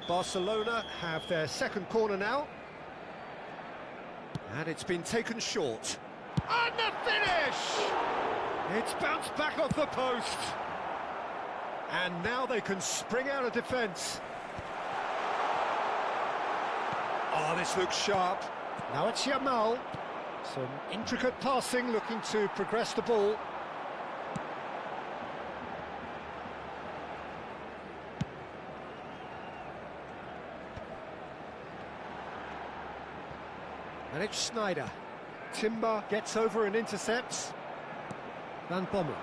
Barcelona have their second corner now. And it's been taken short. And the finish! It's bounced back off the post. And now they can spring out of defence. Oh, this looks sharp. Now it's Yamal. Some intricate passing, looking to progress the ball. And it's Schneider. Timber gets over and intercepts. Van Bommel.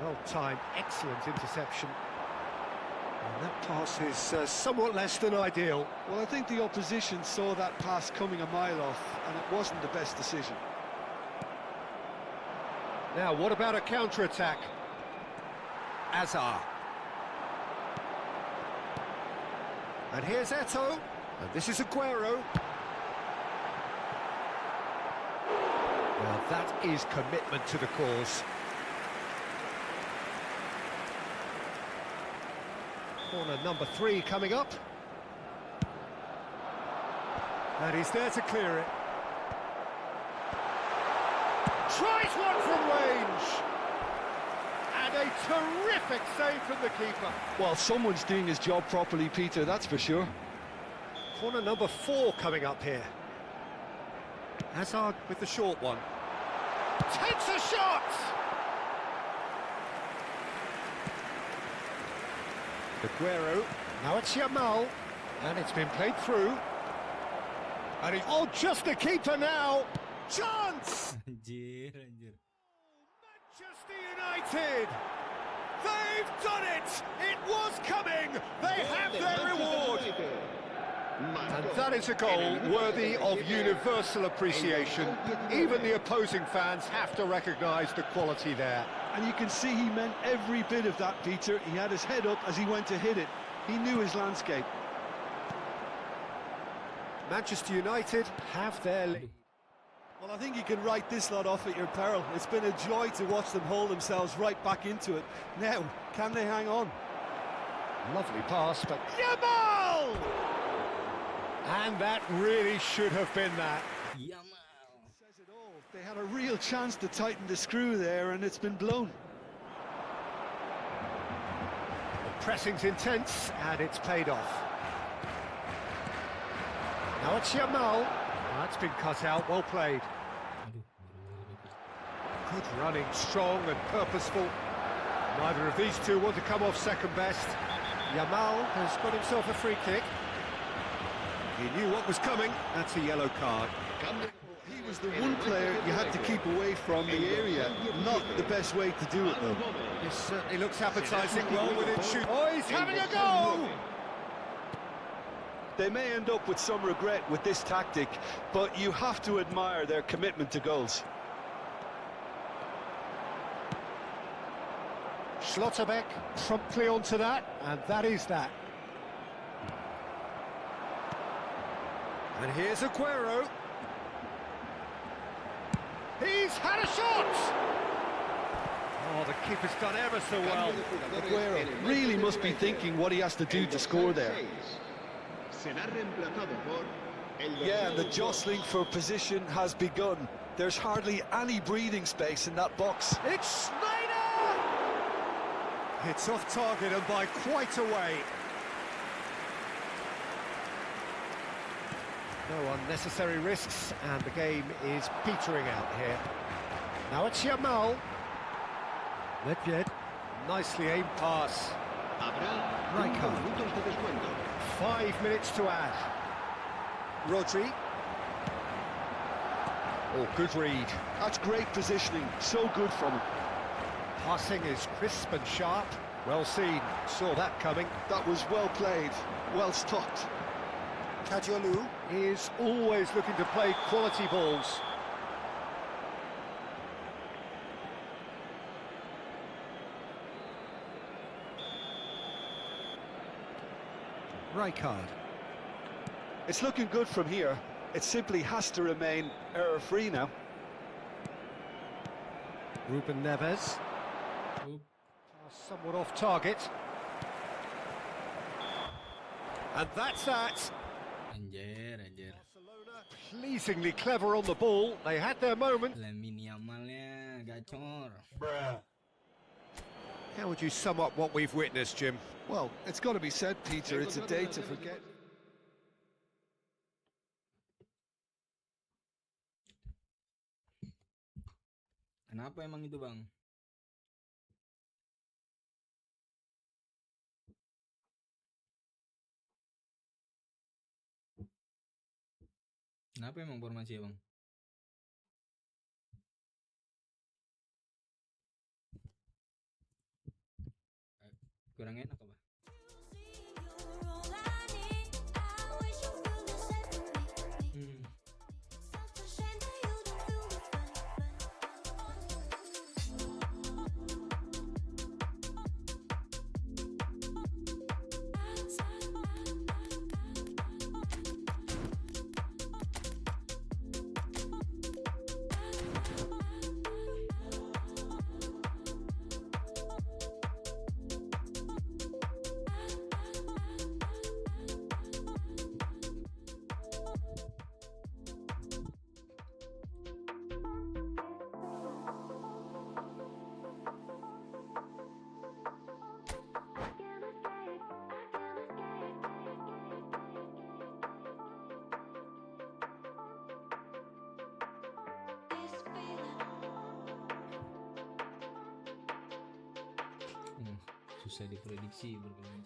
Well-timed, excellent interception. And that pass is somewhat less than ideal.
Well, I think the opposition saw that pass coming a mile off, and it wasn't the best decision.
Now, what about a counter-attack? Azar. And here's Eto'o. And this is Aguero. Well, that is commitment to the cause. Corner number 3 coming up. And he's there to clear it. Tries one from range. And a terrific save from the keeper.
Well, someone's doing his job properly, Peter, that's for sure.
Corner number 4 coming up here. Hazard with the short one. Takes a shot! Aguero. Now it's Yamal. And it's been played through. And he... Oh, just the keeper now! Chance!
Anjir, anjir.
Manchester United! They've done it! It was coming! They have their reward! And that is a goal worthy of universal appreciation. Even the opposing fans have to recognise the quality there.
And you can see he meant every bit of that, Peter. He had his head up as he went to hit it. He knew his landscape.
Manchester United have their lead.
Well, I think you can write this lot off at your peril. It's been a joy to watch them hold themselves right back into it. Now, can they hang on?
Lovely pass, but Yamal! And that really should have been that.
Yamal.
Says it all. They had a real chance to tighten the screw there, and it's been blown.
The pressing's intense, and it's paid off. Now it's Yamal. That's been cut out, well played.
Aduh,
Good running, strong and purposeful. Neither of these two want to come off second best. Yamal has got himself a free kick. He knew what was coming. That's a yellow card.
He was the one player you had to keep away from the area. Not the best way to do it, though.
This certainly looks appetising. Well within shoot. Oh, he's having a go!
They may end up with some regret with this tactic, but you have to admire their commitment to goals.
Schlotterbeck promptly onto that, and that is that. And here's Aguero. He's had a shot! Oh, the keeper's done ever so well.
Aguero really must be thinking what he has to do to score there. Yeah, the jostling for position has begun. There's hardly any breathing space in that box.
It's Snyder! It's off target and by quite a way. No unnecessary risks, and the game is petering out here. Now it's Yamal. Nedved, nicely aimed pass. Racikan. 5 minutes to add. Rodri. Oh, good read.
That's great positioning, so good from him.
Passing is crisp and sharp. Well seen, saw that coming.
That was well played, well stopped.
Kajolu is always looking to play quality balls. Racikan.
It's looking good from here. It simply has to remain error-free now.
Ruben Neves.
Oop.
Somewhat off target. And that's that.
Anjir.
Barcelona pleasingly clever on the ball. They had their moment.
Lamin Yamalnya gacor.
Bruh.
How would you sum up what we've witnessed, Jim?
Well, it's got to be said, Peter, it's a day to forget.
Kenapa emang itu, Bang? Kenapa emang formasi ya, Bang? Kurang enak apa? Susah diprediksi bermain.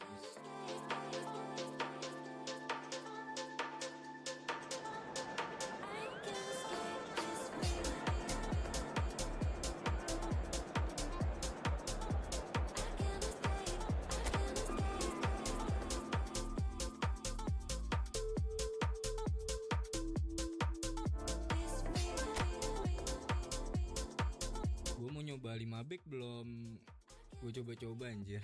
Gue mau nyoba 5 back back belum gue coba-coba anjir.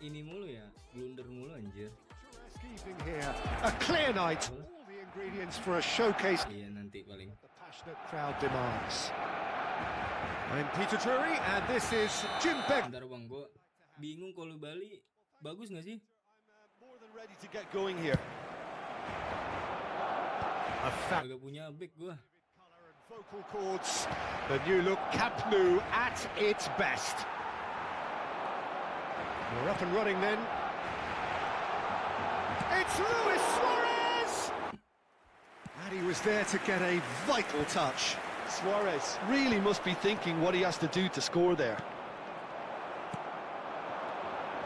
Ini mulu ya, blunder mulu anjir.
Here, a clear night. All the ingredients for a showcase.
Iya nanti paling.
The passionate crowd demands. I'm Peter Drury and this is Jim Beck.
Bentar bang, gue bingung kalau Bali bagus nggak sih?
I'm more than ready to get going here.
Agak punya back gue.
Vocal cords. The new look Camp Nou at its best. We're up and running then. It's Luis Suarez! And he was there to get a vital touch.
Suarez really must be thinking what he has to do to score there.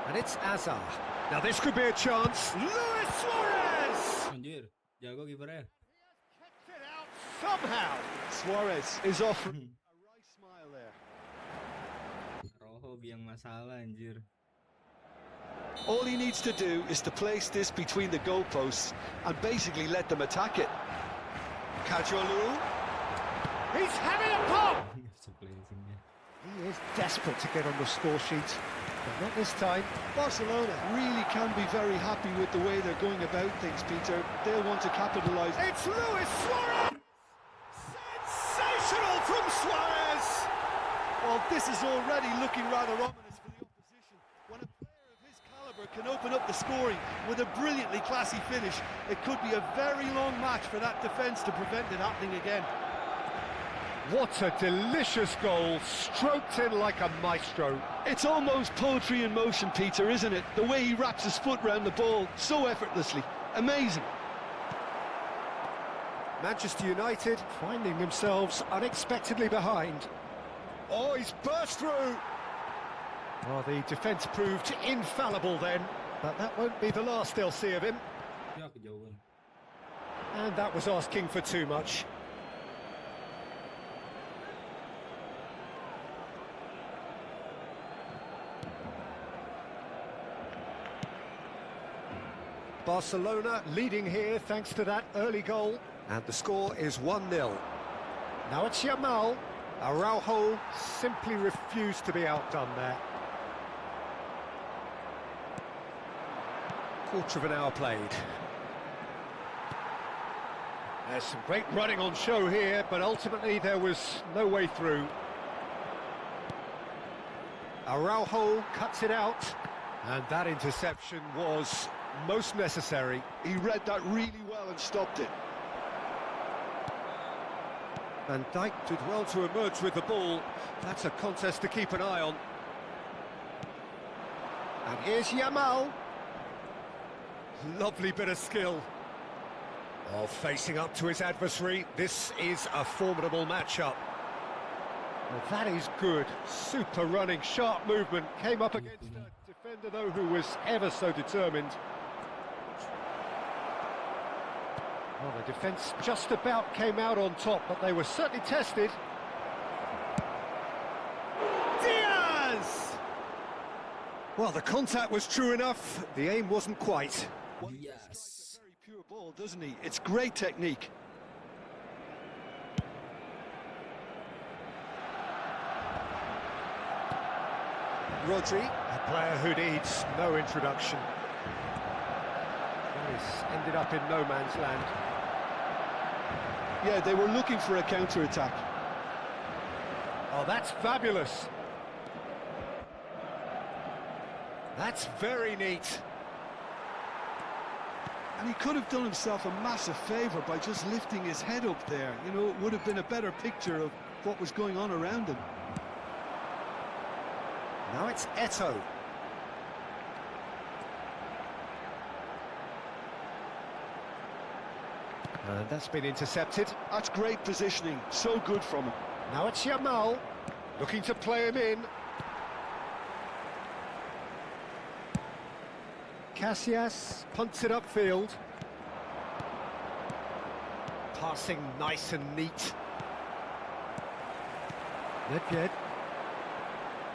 And it's Azar. Now this could be a chance. Luis Suarez!
Anjir, jago kipernya.
Kept it out somehow.
Suarez is offering a right smile there.
Rojo biang masalah anjir.
All he needs to do is to place this between the goalposts and basically let them attack it. Kajolu.
He's having a pop!
Seplacingnya.
He is desperate to get on the score sheet, but not this time.
Barcelona really can be very happy with the way they're going about things, Peter. They'll want to capitalise.
It's Luis Suarez! Sensational from Suarez!
Well, this is already looking rather ominous for the opposition. When a player of his calibre can open up the scoring with a brilliantly classy finish, it could be a very long match for that defence to prevent it happening again.
What a delicious goal, stroked in like a maestro.
It's almost poetry in motion, Peter, isn't it? The way he wraps his foot round the ball so effortlessly. Amazing.
Manchester United finding themselves unexpectedly behind. Oh, he's burst through! Well, the defence proved infallible then, but that won't be the last they'll see of him.
Ya kejauhan.
And that was asking for too much. Barcelona leading here thanks to that early goal. And the score is 1-0. Now it's Yamal. Araujo simply refused to be outdone there. Quarter of an hour played. There's some great running on show here, but ultimately there was no way through. Araujo cuts it out, and that interception was most necessary.
He read that really well and stopped it.
Van Dijk did well to emerge with the ball. That's a contest to keep an eye on. And here's Yamal. Lovely bit of skill. Oh, facing up to his adversary. This is a formidable matchup. Well, that is good. Super running, sharp movement. Came up against a defender, though, who was ever so determined. Well, the defence just about came out on top, but they were certainly tested. Diaz! Well, the contact was true enough. The aim wasn't quite.
Yes.
Very pure ball, doesn't he? It's great technique.
Rodri, a player who needs no introduction. He's ended up in no man's land.
Yeah, they were looking for a counter-attack.
Oh, that's fabulous. That's very neat.
And he could have done himself a massive favour by just lifting his head up there. You know, it would have been a better picture of what was going on around him.
Now it's Eto'o. And that's been intercepted.
That's great positioning, so good from him.
Now it's Yamal, looking to play him in. Casillas punts it upfield. Passing nice and neat. Nedved.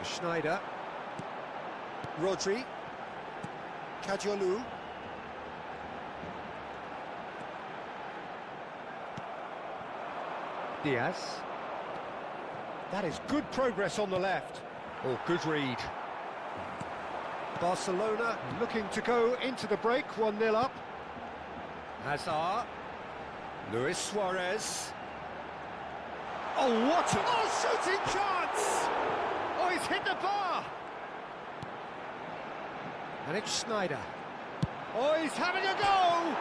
Schneider. Rodri. Kadiolu. Diaz. That is good progress on the left. Oh, good read. Barcelona looking to go into the break, 1-0 up. Hazard. Luis Suarez. Oh, what a... Oh, shooting chance! Oh, he's hit the bar! And it's Schneider. Oh, he's having a go!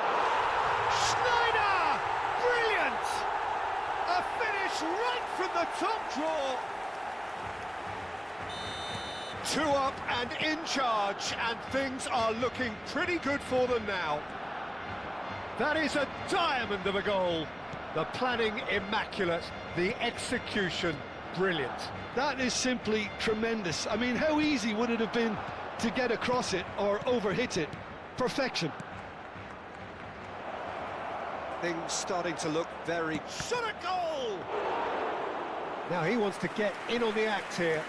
Schneider! Brilliant! A finish right from the top draw. 2 up and in charge, and things are looking pretty good for them now. That is a diamond of a goal. The planning immaculate, the execution brilliant.
That is simply tremendous. I mean, how easy would it have been to get across it or overhit it? Perfection.
Things starting to look very... Shot a goal! Now he wants to get in on the act here.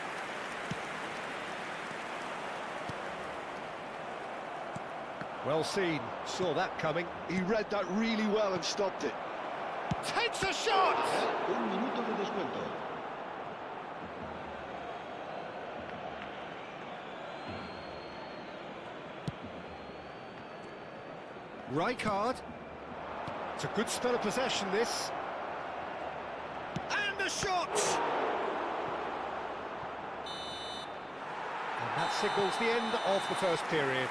Well seen, saw that coming.
He read that really well and stopped it.
Takes a shot!
1 minuto de descuento.
Rijkaard. It's a good spell of possession, this. And a shot! And that signals the end of the first period.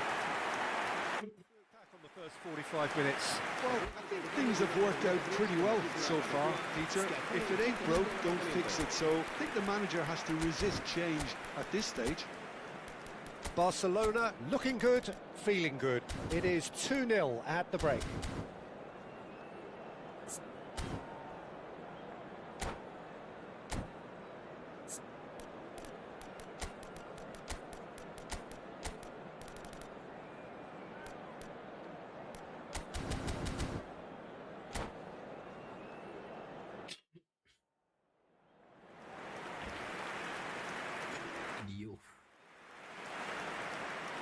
Back on the first 45 minutes.
Well, I think things have worked out pretty well so far, Peter. If it ain't broke, don't fix it. So I think the manager has to resist change at this stage.
Barcelona looking good, feeling good. It is 2-0 at the break.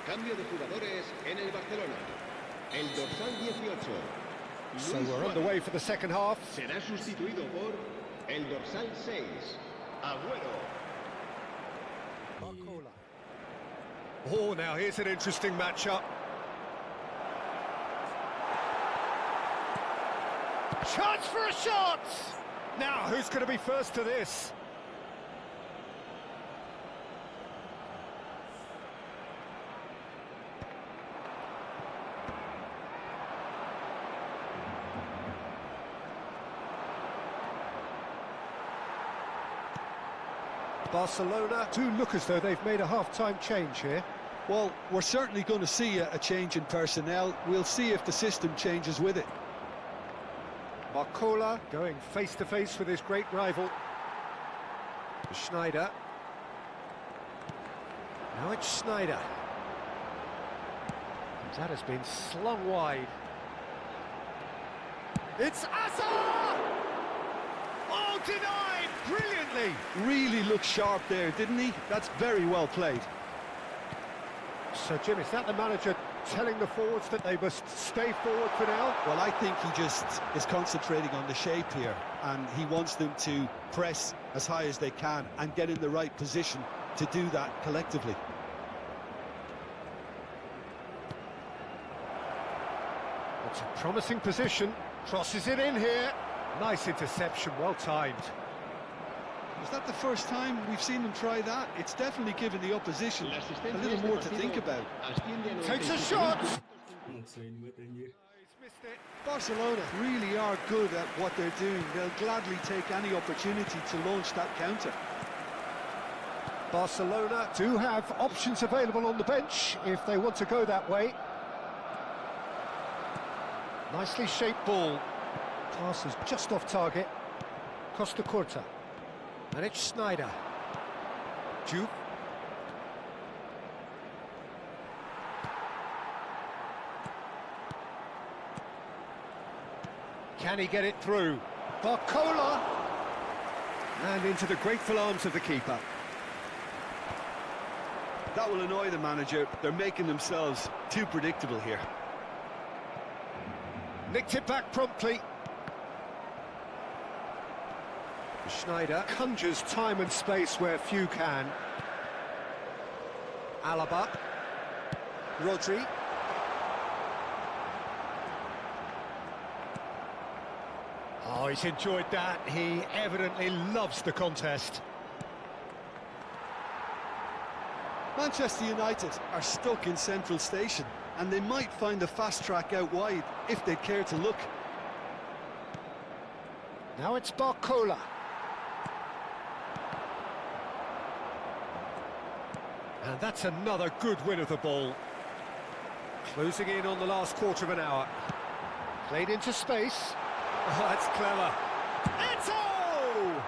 Cambio de jugadores en el Barcelona. El dorsal 18.
So
Luis
we're
Suárez
underway for the second half.
será sustituido por el dorsal 6. Agüero.
Oh, now here's an interesting matchup. Chance for a shot! Now, who's going to be first to this? Barcelona do look as though they've made a half-time change here.
Well, we're certainly going to see a change in personnel. We'll see if the system changes with it.
Barcola going face-to-face with his great rival. Schneider. Now it's Schneider. That has been slung wide. It's Azar! Oh, denied brilliantly!
Really looked sharp there, didn't he? That's very well played.
So, Jim, is that the manager telling the forwards that they must stay forward for now?
Well, I think he just is concentrating on the shape here, and he wants them to press as high as they can and get in the right position to do that collectively.
It's a promising position. Crosses it in here. Nice interception, well timed.
Is that the first time we've seen them try that? It's definitely given the opposition a little more to think about.
Takes a shot!
Maksain buat anjir.
He's missed it.
Barcelona really are good at what they're doing. They'll gladly take any opportunity to launch that counter.
Barcelona do have options available on the bench if they want to go that way. Nicely shaped ball. Pass is just off target. Costa Corta. And it's Schneider. Juve. Can he get it through? Barcola! And into the grateful arms of the keeper.
That will annoy the manager. They're making themselves too predictable here.
Nicked it back promptly. Schneider conjures time and space where few can. Alaba. Rodri. Oh, he's enjoyed that. He evidently loves the contest.
Manchester United are stuck in Central Station, and they might find a fast track out wide if they care to look.
Now it's Barcola. And that's another good win of the ball. Closing in on the last quarter of an hour. Played into space. Oh, that's clever. Eto!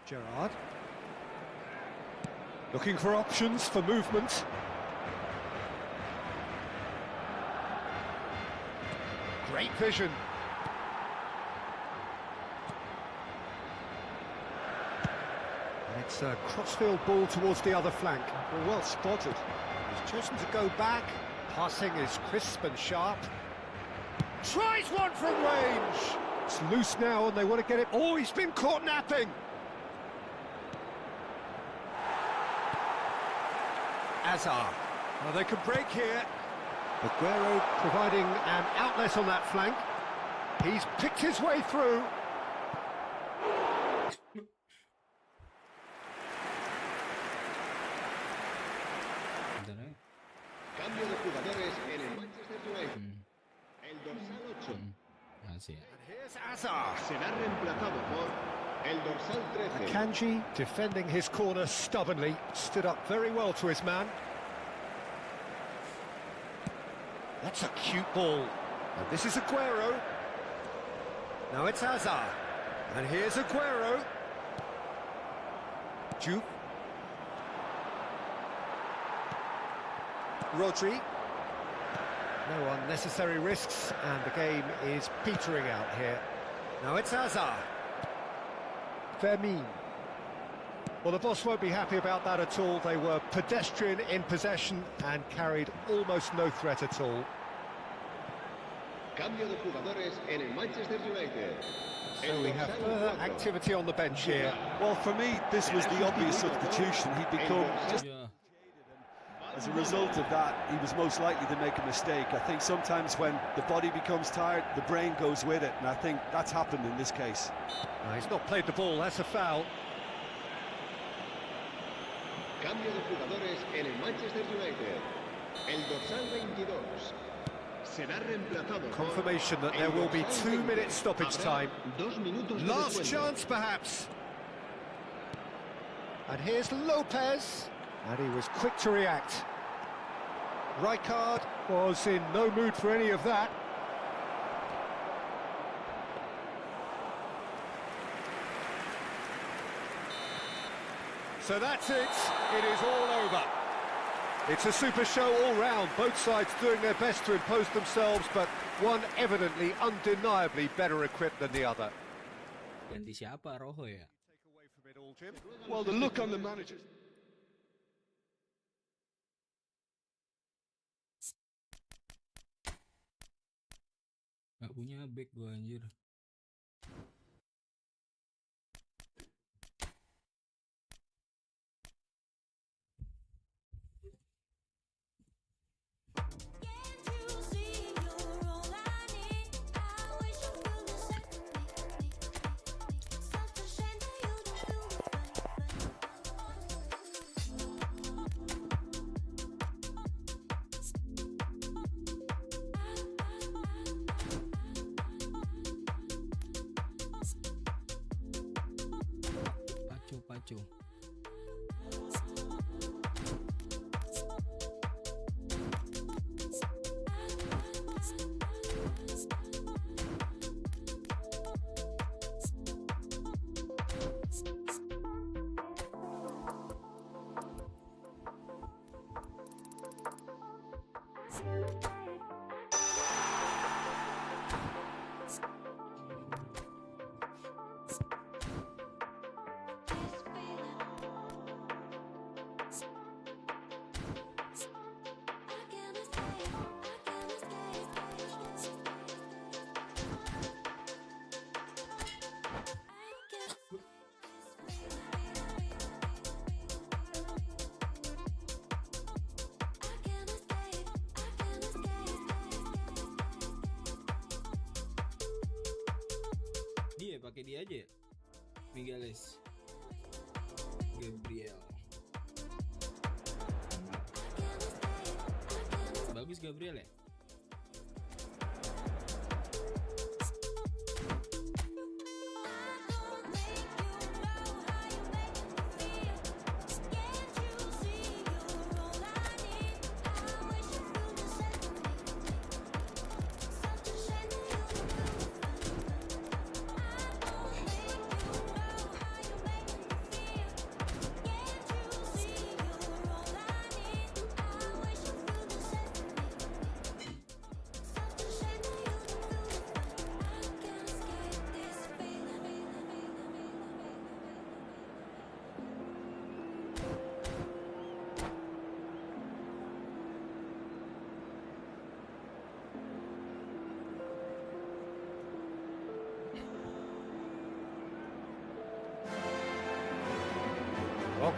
Gerrard. Looking for options for movement. Great vision. And it's a crossfield ball towards the other flank.
Well spotted.
He's chosen to go back. Passing is crisp and sharp. Tries one from range. It's loose now and they want to get it. Oh, he's been caught napping. Azar. Well, they can break here. Aguero providing an outlet on that flank. He's picked his way through.
Cambio de jugadores en el Manchester United. El dorsal 8
Así.
And here's Azar.
será reemplazado por el dorsal 13.
Kanji defending his corner stubbornly. Stood up very well to his man. That's a cute ball. And this is Aguero. Now it's Azar. And here's Aguero. Juve. Rodri. No unnecessary risks, and the game is petering out here. Now it's Azar. Fermin. Well, the boss won't be happy about that at all. They were pedestrian in possession and carried almost no threat at all.
Cambio de jugadores en el Manchester United.
So we have further activity on the bench here.
Well, for me, this was the obvious substitution. He'd become, just
Ya.
as a result of that, he was most likely to make a mistake. I think sometimes when the body becomes tired, the brain goes with it, and I think that's happened in this case.
He's not played the ball, that's a foul.
Cambio de jugadores en el Manchester United. El dorsal 22 será reemplazado por
Confirmation that there
el
will be
dorsal
2
20.
minutes stoppage
Habrá
time.
2 minutos de
Last
descuento.
chance, perhaps. And here's Lopez. And he was quick to react. Rijkaard was in no mood for any of that. So that's it. It is all over. It's a super show all round. Both sides doing their best to impose themselves, but one evidently, undeniably better equipped than the other.
Ganti siapa? Rojo ya?
Take away from it all, Jim.
Well, the look on the manager's...
Gak punya back gua anjir. Pacu. Pakai dia aja ya? Migueles Gabriel. Bagus Gabriel ya?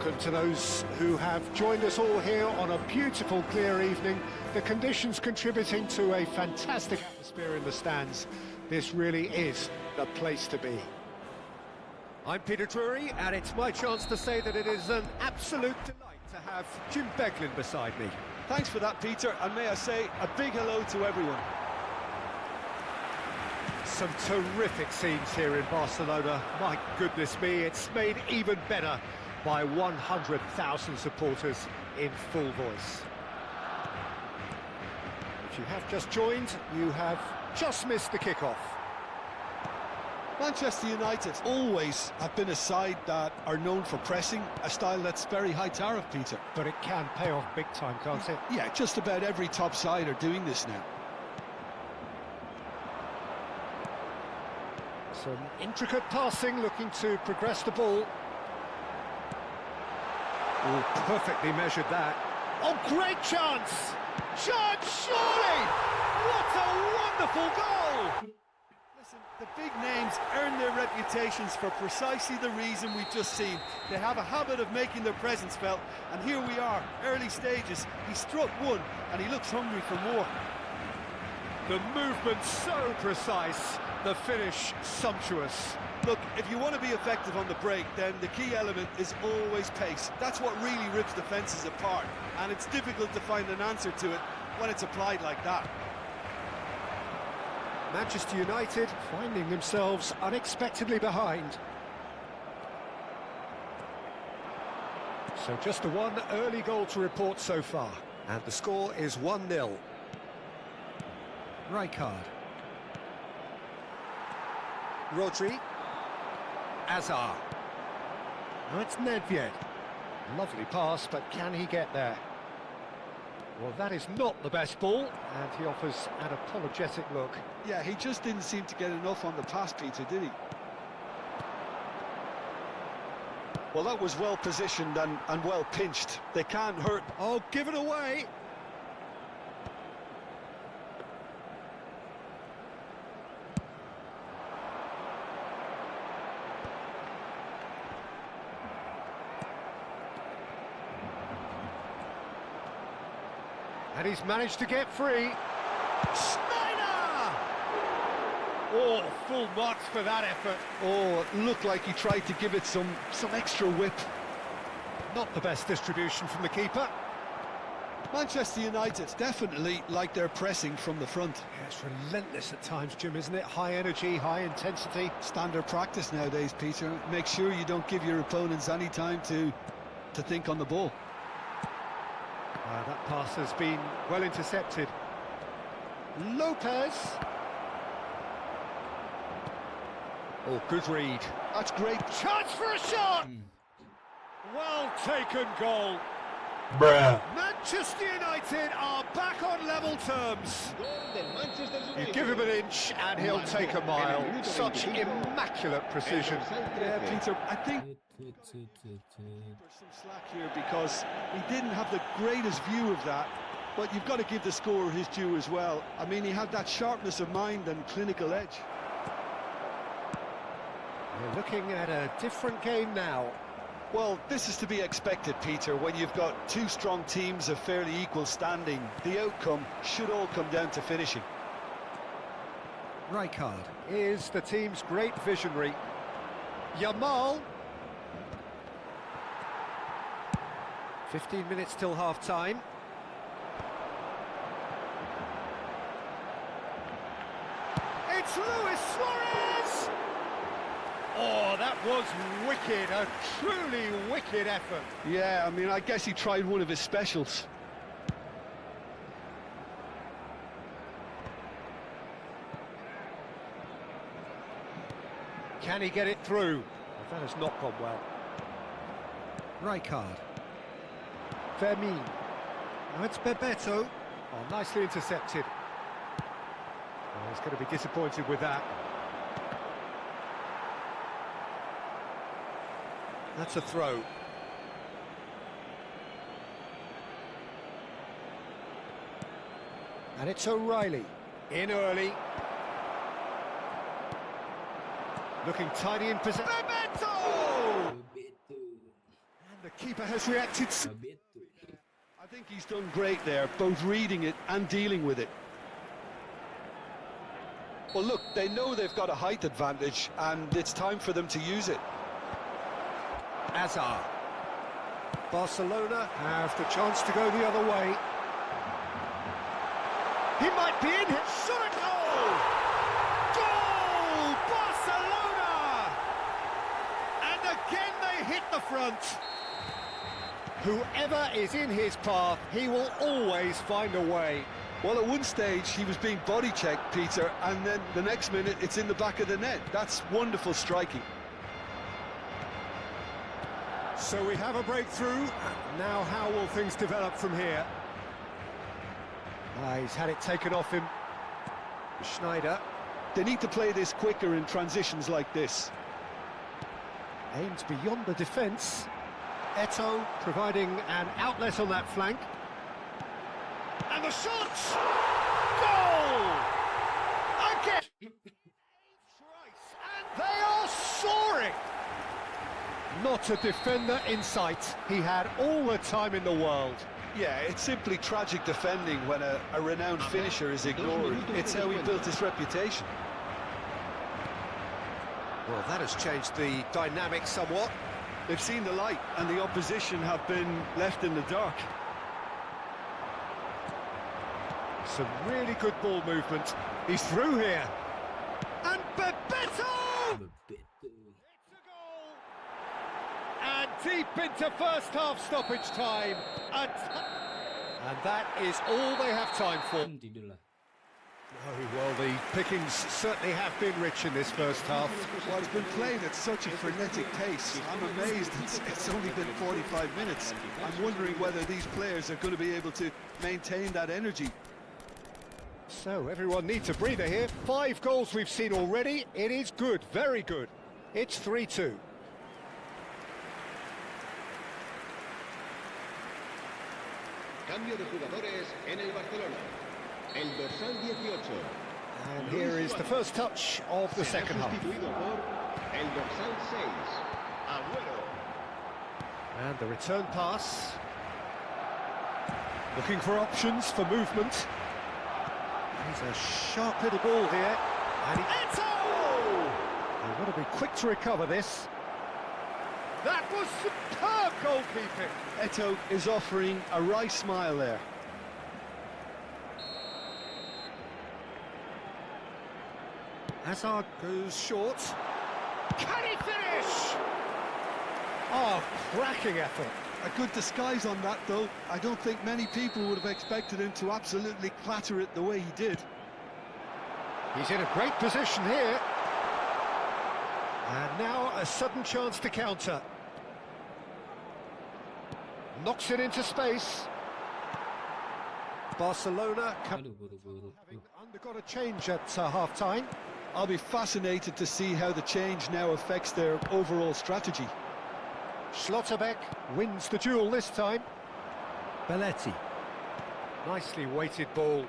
Welcome to those who have joined us all here on a beautiful, clear evening. The conditions contributing to a fantastic atmosphere in the stands. This really is the place to be. I'm Peter Drury, and it's my chance to say that it is an absolute delight to have Jim Beglin beside me.
Thanks for that, Peter, and may I say a big hello to everyone.
Some terrific scenes here in Barcelona. My goodness me, it's made even better by 100,000 supporters in full voice. If you have just joined, you have just missed the kickoff.
Manchester United always have been a side that are known for pressing, a style that's very high tariff, Peter.
But it can pay off big time, can't it?
Yeah, just about every top side are doing this now.
Some intricate passing, looking to progress the ball. Oh, perfectly measured that. Oh, great chance! Chance, surely! What a wonderful goal!
Listen, the big names earn their reputations for precisely the reason we've just seen. They have a habit of making their presence felt, and here we are, early stages. He struck one, and he looks hungry for more.
The movement so precise, the finish sumptuous.
Look, if you want to be effective on the break, then the key element is always pace. That's what really rips defences apart, and it's difficult to find an answer to it when it's applied like that.
Manchester United finding themselves unexpectedly behind. So just the one early goal to report so far, and the score is 1-0. Rijkaard. Rodri. Azar. Now it's Nedved. Lovely pass, but can he get there? Well, that is not the best ball, and he offers an apologetic look.
Yeah, he just didn't seem to get enough on the pass, Peter, did he? Well, that was well positioned and well pinched. They can't hurt.
Oh, give it away! And he's managed to get free. Schneider! Oh, full marks for that effort.
Oh, it looked like he tried to give it some extra whip.
Not the best distribution from the keeper.
Manchester United definitely like their pressing from the front.
Yeah, it's relentless at times, Jim, isn't it? High energy, high intensity.
Standard practice nowadays, Peter. Make sure you don't give your opponents any time to think on the ball.
That pass has been well intercepted. Lopez. Oh, good read.
That's great.
Chance for a shot! Well taken goal.
Bruh.
Manchester United are back on level terms.
Gol del Manchester
You
United.
give him an inch and he'll take a mile. Such immaculate precision.
Yeah, Peter, I think
Tut, tut, tut, tut.
there's some slack here because he didn't have the greatest view of that, but you've got to give the scorer his due as well. I mean, he had that sharpness of mind and clinical edge.
We're looking at a different game now.
Well, this is to be expected, Peter, when you've got two strong teams of fairly equal standing. The outcome should all come down to finishing.
Rijkaard is the team's great visionary. Yamal. 15 minutes till half-time. It's Luis Suarez! Oh, that was wicked, a truly wicked effort.
Yeah, I mean, I guess he tried one of his specials.
Can he get it through? Well, that has not gone well. Rijkaard. Vermin. Now it's Bebeto. Oh, nicely intercepted. Oh, he's going to be disappointed with that. That's a throw. And it's O'Reilly. In early. Looking tidy in possession. Bebeto! And the keeper has reacted.
I think he's done great there, both reading it and dealing with it. Well, look, they know they've got a height advantage, and it's time for them to use it.
Azar. Barcelona have the chance to go the other way. He might be in. Shot a goal! Goal! Barcelona! And again they hit the front. Whoever is in his path, he will always find a way.
Well, at one stage, he was being body-checked, Peter, and then the next minute, it's in the back of the net. That's wonderful striking.
So we have a breakthrough. Now how will things develop from here? He's had it taken off him. Schneider.
They need to play this quicker in transitions like this.
Aims beyond the defence. Eto'o providing an outlet on that flank. And the shot! Goal! Not a defender in sight. He had all the time in the world.
Yeah, it's simply tragic defending when a renowned finisher is ignored. It's how he built his reputation.
Well, that has changed the dynamic somewhat.
They've seen the light, and the opposition have been left in the dark.
Some really good ball movement. He's through here. And Bebeto!
Bebeto.
It's a goal! And deep into first half stoppage time. And that is all they have time for.
Tidur lah.
Oh, well, the pickings certainly have been rich in this first half.
Well, it's been played at such a frenetic pace. I'm amazed it's only been 45 minutes. I'm wondering whether these players are going to be able to maintain that energy.
So everyone needs a breather here. 5 goals we've seen already. It is good, very good. It's 3-2.
Cambio de jugadores en el Barcelona. El dorsal 18.
And here is the first touch of the second half.
Sustituido por el dorsal 6. Agüero.
And the return pass. Looking for options for movement. He's a sharp little ball here. And they've got to be quick to recover this. That was superb goalkeeping.
Eto is offering a wry smile there.
Hazard goes short. Can he finish? Oh, cracking effort.
A good disguise on that, though. I don't think many people would have expected him to absolutely clatter it the way he did.
He's in a great position here. And now a sudden chance to counter. Knocks it into space. Barcelona
Aduh, buru-buru.
having undergone a change at half-time.
I'll be fascinated to see how the change now affects their overall strategy.
Schlotterbeck wins the duel this time. Belletti. Nicely weighted ball.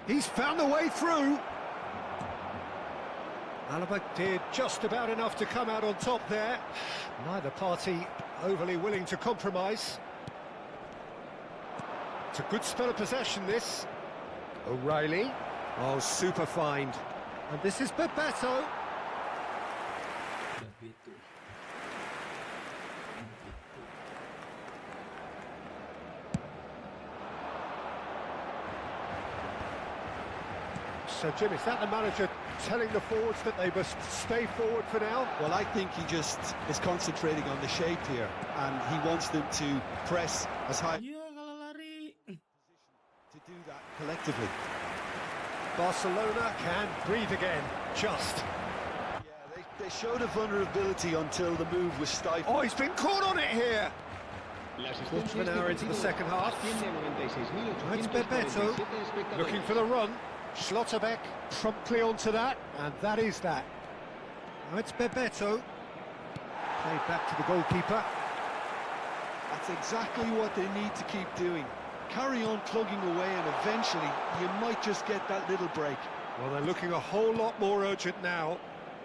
He's found a way through. Alaba did just about enough to come out on top there. Neither party overly willing to compromise. It's a good spell of possession, this. O'Reilly. Oh, super find. And this is Bebeto.
Bebeto.
So, Jim, is that the manager telling the forwards that they must stay forward for now?
Well, I think he just is concentrating on the shape here, and he wants them to press as high
Ya kalau lari.
to do that collectively.
Barcelona can breathe again, just.
Yeah, they showed a vulnerability until the move was stifled.
Oh, he's been caught on it here! Quarter of an hour into the second half. Now it's Bebeto, looking for the run. Schlotterbeck promptly onto that, and that is that. Now it's Bebeto. Played back to the goalkeeper.
That's exactly what they need to keep doing. Carry on plugging away, and eventually you might just get that little break.
Well, they're looking a whole lot more urgent now.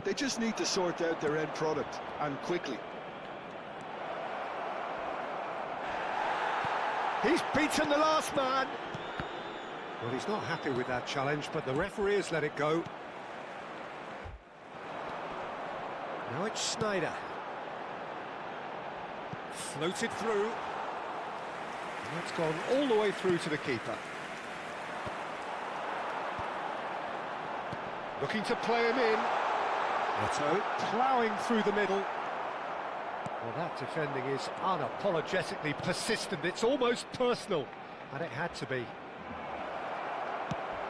They just need to sort out their end product, and quickly.
He's beaten the last man. Well, he's not happy with that challenge, but the referee has let it go. Now it's Snyder. Floated through. And it's gone all the way through to the keeper. Looking to play him in. Otto ploughing through the middle. Well, that defending is unapologetically persistent. It's almost personal, and it had to be.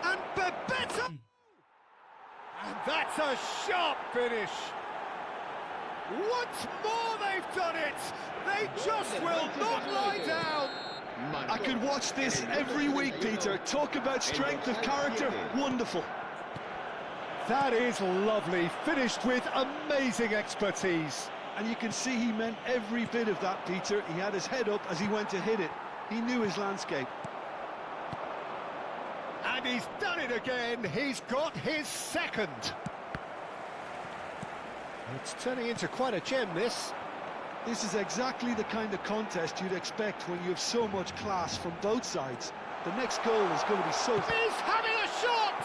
And Bebeto! And that's a sharp finish. Once more they've done it. They just will not lie down.
I could watch this every week, Peter. Talk about strength of character. Wonderful.
That is lovely. Finished with amazing expertise.
And you can see he meant every bit of that, Peter. He had his head up as he went to hit it. He knew his landscape.
And he's done it again. He's got his second. It's turning into quite a gem, this.
This is exactly the kind of contest you'd expect when you have so much class from both sides. The next goal is going to be so...
He's having a shot!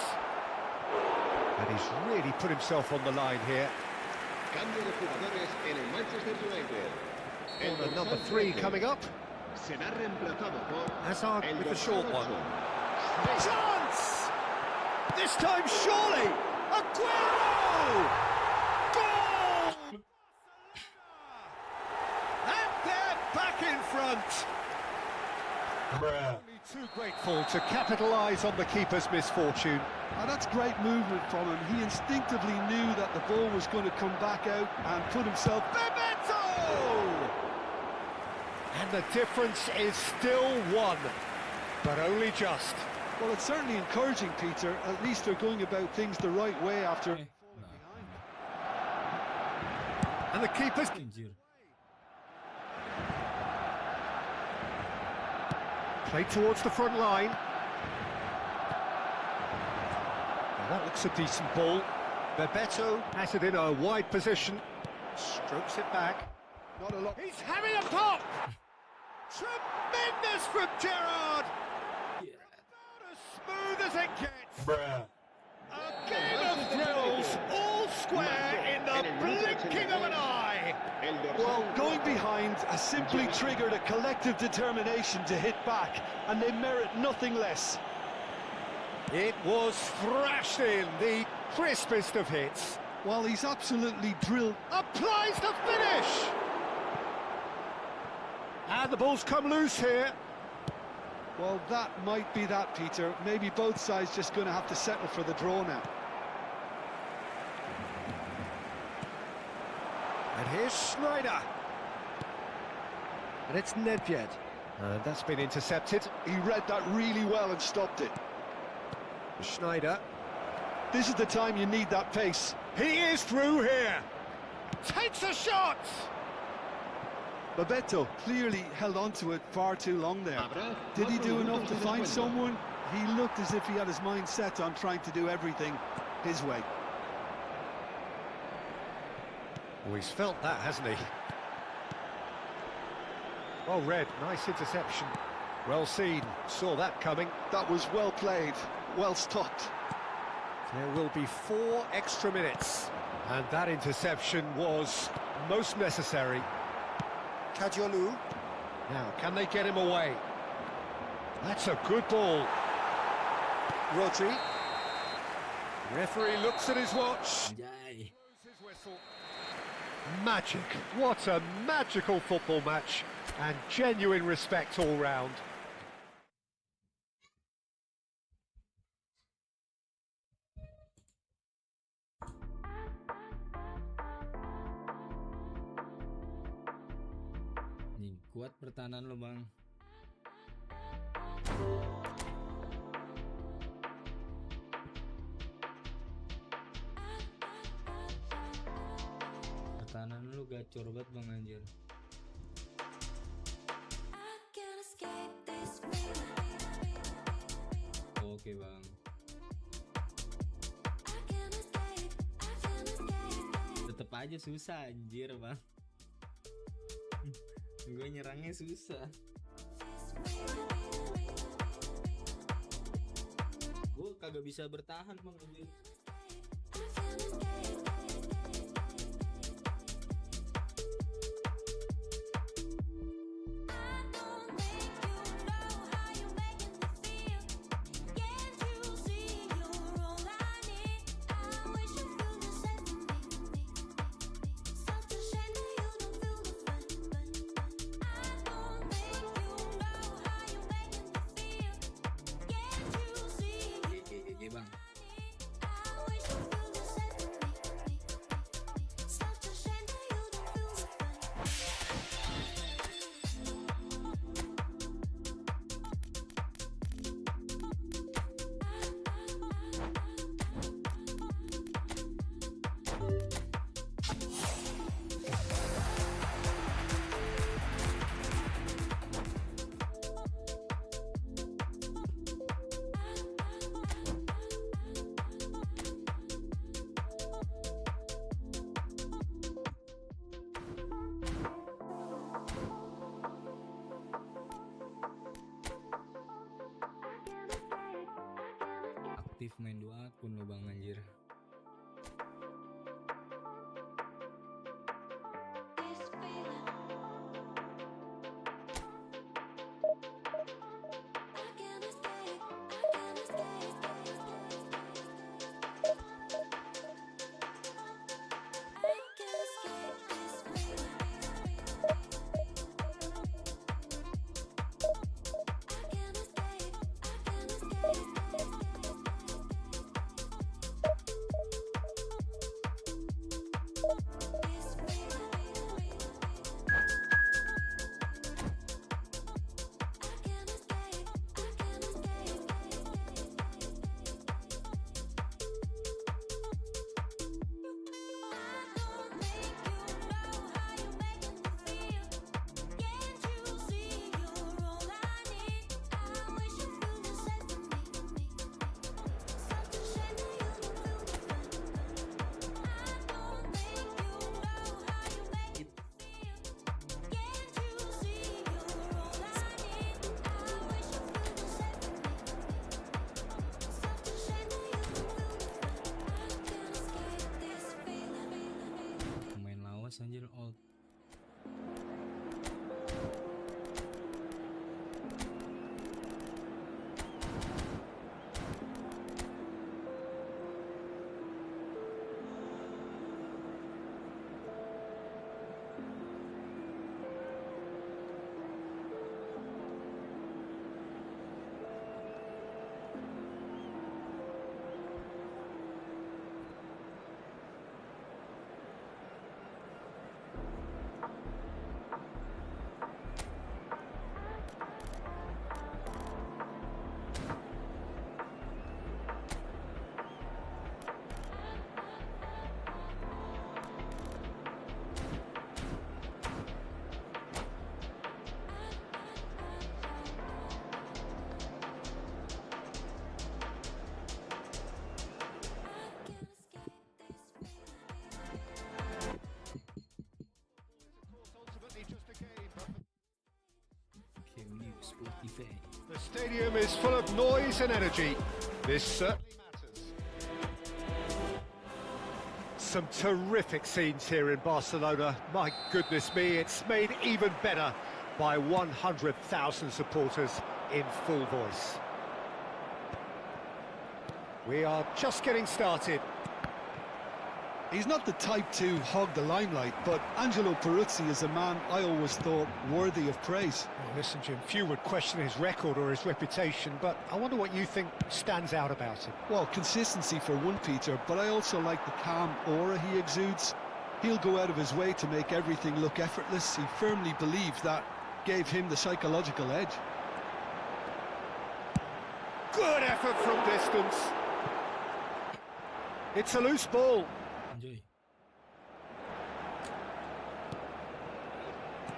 And he's really put himself on the line here.
Cambio de jugadores en el Manchester United.
Corner number 3 coming up.
Será reemplazado por
Hazard
el
with the
dorsal
short one.
8.
Chance! This time, surely! Aguero! Goal! And they're back in front!
Bruh.
Only too grateful to capitalise on the keeper's misfortune.
And that's great movement from him. He instinctively knew that the ball was going to come back out and put himself...
Bebeto! And the difference is still 1, but only just.
Well, it's certainly encouraging, Peter. At least they're going about things the right way after...
Eh,
And the keeper's...
anjir.
Played towards the front line. Now that looks a decent ball. Bebeto has it in a wide position. Strokes it back.
Not a lot...
He's having a pop! Tremendous from Gerrard! About as smooth as it gets.
Bruh.
A game of thrills, all square in the blinking of an eye.
El dorsal
Well, going
8.
behind has simply triggered a collective determination to hit back, and they merit nothing less.
It was thrashed in, the crispest of hits.
While he's absolutely drilled...
Applies the finish! And the ball's come loose here.
Well, that might be that, Peter. Maybe both sides just going to have to settle for the draw now.
And here's Schneider. And it's Nedved. And that's been intercepted.
He read that really well and stopped it.
Schneider.
This is the time you need that pace.
He is through here. Takes a shot.
Bebeto clearly held on to it far too long there.
Habrá
Did he
4
do enough
minutos
to
de
find
descuento.
someone? He looked as if he had his mind set on trying to do everything his way.
Oh, he's felt that, hasn't he? Well read, nice interception. Well seen, saw that coming.
That was well played, well stopped.
There will be 4 extra minutes. And that interception was most necessary. Kajolu. Now, can they get him away? That's a good ball. Rodri. Referee looks at his watch.
Anjay.
Blows his whistle. Magic. What a magical football match. And genuine respect all round.
Nih, kuat pertahanan lo, Bang. Pertahanan lu gacor banget, Bang, anjir. Oke, Bang. Tetep aja susah, anjir, Bang. Gue nyerangnya susah. Gue kagak bisa bertahan, Bang, anjir. Bang. nih bang anjir. Main lawas anjir old. Spotify.
The stadium is full of noise and energy. This certainly matters. Some terrific scenes here in Barcelona. My goodness me, it's made even better by 100,000 supporters in full voice. We are just getting started.
He's not the type to hog the limelight, but Angelo Peruzzi is a man I always thought worthy of praise.
Well, listen, Jim, few would question his record or his reputation, but I wonder what you think stands out about him.
Well, consistency for one, Peter, but I also like the calm aura he exudes. He'll go out of his way to make everything look effortless. He firmly believed that gave him the psychological edge.
Good effort from distance. It's a loose ball.
Enjoy.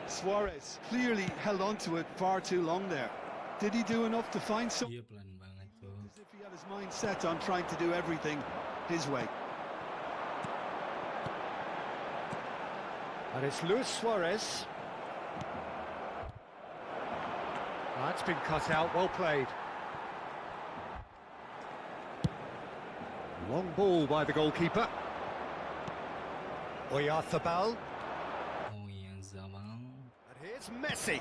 Suarez clearly held on to it far too long there. Did he do enough to find some?
Iya pelan banget tuh.
As if he had his mind set on trying to do everything his way.
And it's Luis Suarez. That's been cut out, well played. Long ball by the goalkeeper. Oyarzabal.
Oh iya Zabang.
And here's Messi.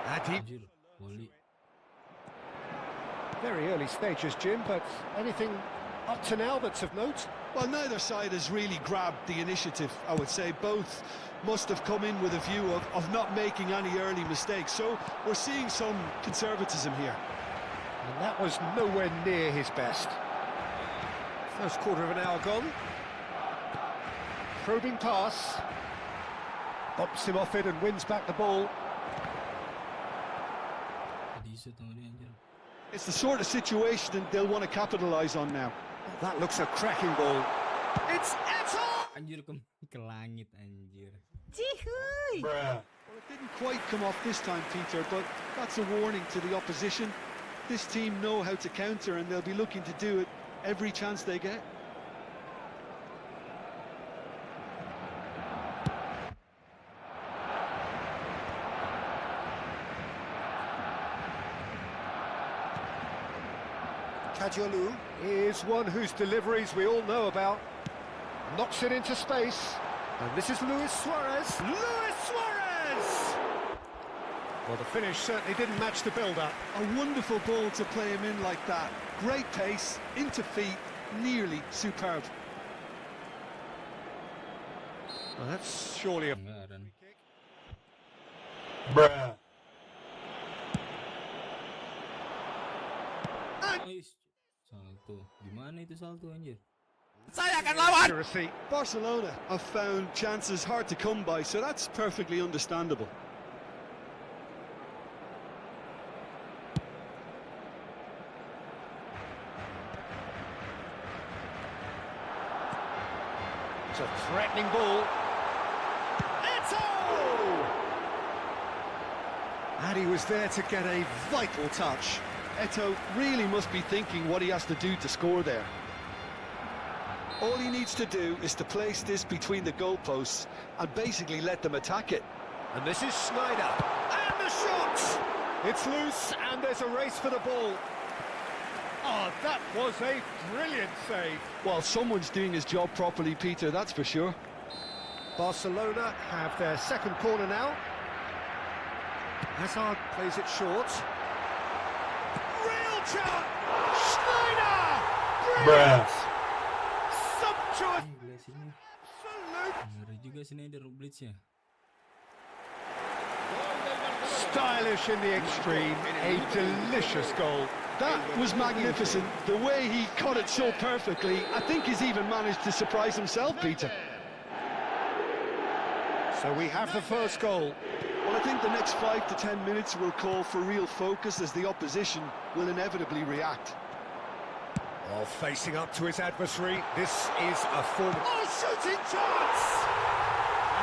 And he...
Anjir, volley.
Very early stages, Jim, but anything up to now that's of note?
Well, neither side has really grabbed the initiative, I would say. Both must have come in with a view of not making any early mistakes. So we're seeing some conservatism here.
And that was nowhere near his best. First quarter of an hour gone. Probing pass. Bumps him off it and wins back the ball.
Bisa tau dia anjir.
It's the sort of situation that they'll want to capitalise on now.
That looks a cracking ball. It's Eto'o!
Anjir ke langit anjir.
Cihuy!
Bruh.
Well, it didn't quite come off this time, Peter, but that's a warning to the opposition. This team know how to counter and they'll be looking to do it every chance they get.
Kadiolu is one whose deliveries we all know about. Knocks it into space. And this is Luis Suarez. Luis Suarez! Well, the finish certainly didn't match the build-up.
A wonderful ball to play him in like that. Great pace, into feet, nearly superb.
Well, that's surely a
Enggak kan.
Bruh.
Ais, salto. Gimana itu salto anjir?
accuracy.
Barcelona have found chances hard to come by, so that's perfectly understandable.
It's a threatening ball. Eto'o! And he was there to get a vital touch.
Eto'o really must be thinking what he has to do to score there. All he needs to do is to place this between the goalposts and basically let them attack it.
And this is Schneider. And the shot! It's loose and there's a race for the ball. Oh, that was a brilliant save.
Well, someone's doing his job properly, Peter, that's for sure.
Barcelona have their second corner now. Hazard plays it short. Real chance! Schneider! Brilliant!
Bruh.
Sumptuous!
Gila sini.
Absolute!
Ngeri juga Schneider blitznya.
Stylish in the extreme. A delicious goal.
That was magnificent. The way he cut it so perfectly, I think he's even managed to surprise himself, Peter.
So we have the first goal.
Well, I think the next 5 to 10 minutes will call for real focus as the opposition will inevitably react.
Oh, facing up to his adversary. This is a form. Oh, shooting chance!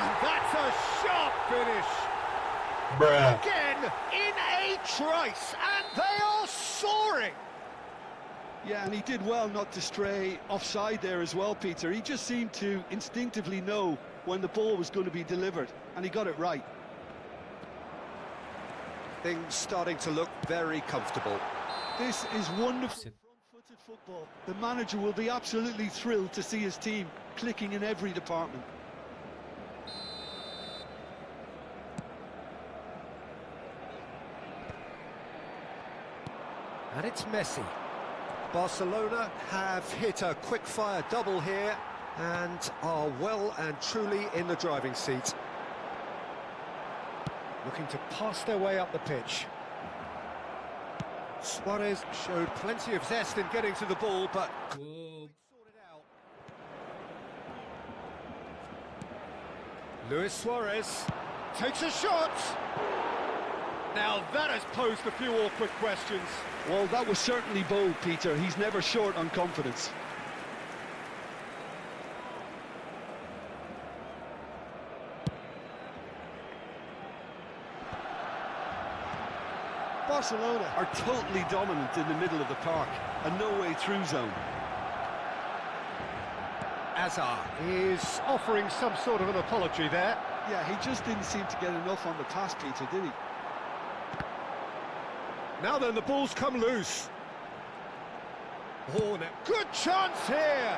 And that's a sharp finish.
Bruh.
Again, in a trice, and they are soaring.
Yeah, and he did well not to stray offside there as well, Peter. He just seemed to instinctively know when the ball was going to be delivered, and he got it right.
Things starting to look very comfortable.
This is wonderful front-footed football. The manager will be absolutely thrilled to see his team clicking in every department.
And it's Messi. Barcelona have hit a quick-fire double here and are well and truly in the driving seat. Looking to pass their way up the pitch. Suarez showed plenty of zest in getting to the ball, but
Wow.
sorted out. Luis Suarez takes a shot. Now that has posed a few awkward questions.
Well, that was certainly bold, Peter. He's never short on confidence. Barcelona are totally dominant in the middle of the park, a no-way through zone.
Hazard is offering some sort of an apology there.
Yeah, he just didn't seem to get enough on the pass, Peter, did he?
Now then, the ball's come loose. Oh, now, good chance here.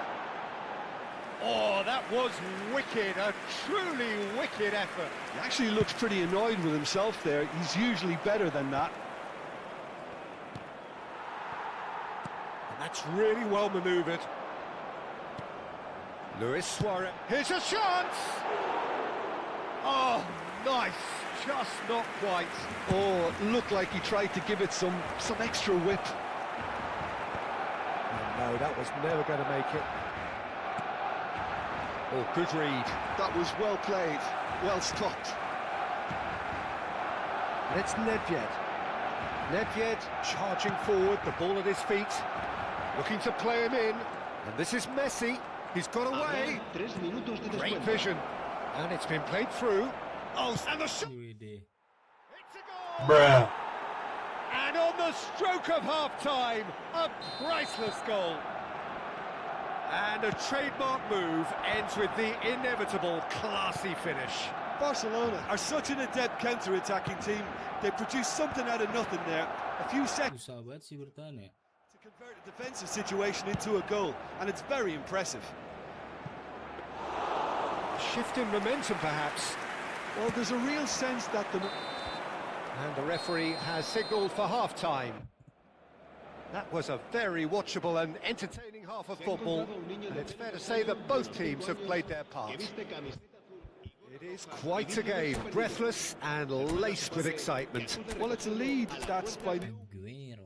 Oh, that was wicked, a truly wicked effort.
He actually looks pretty annoyed with himself there. He's usually better than that.
And that's really well manoeuvred. Luis Suarez, here's a chance! Oh, nice, just not quite.
Oh, it looked like he tried to give it some extra whip.
Oh, no, that was never going to make it. Oh, good read.
That was well played, well stopped.
And it's Nedved. Nedved charging forward, the ball at his feet, looking to play him in. And this is Messi. He's got away.
3 minutos de
Great
descuento.
vision. And it's been played through. Oh, and the shot.
Wede.
It's a goal.
Bruh.
And on the stroke of half-time, a priceless goal. And a trademark move ends with the inevitable classy finish.
Barcelona are such an adept counter-attacking team. They produce something out of nothing there. A few seconds
Susah banget sih bertahan ya.
to Convert a defensive situation into a goal, and it's very impressive.
Shift in momentum, perhaps.
Well, there's a real sense that the...
And the referee has signalled for half-time. That was a very watchable and entertaining half of football. And it's fair to say that both teams have played their part. It is quite a game, breathless and laced with excitement.
Well, it's a lead that's by...
Aguero.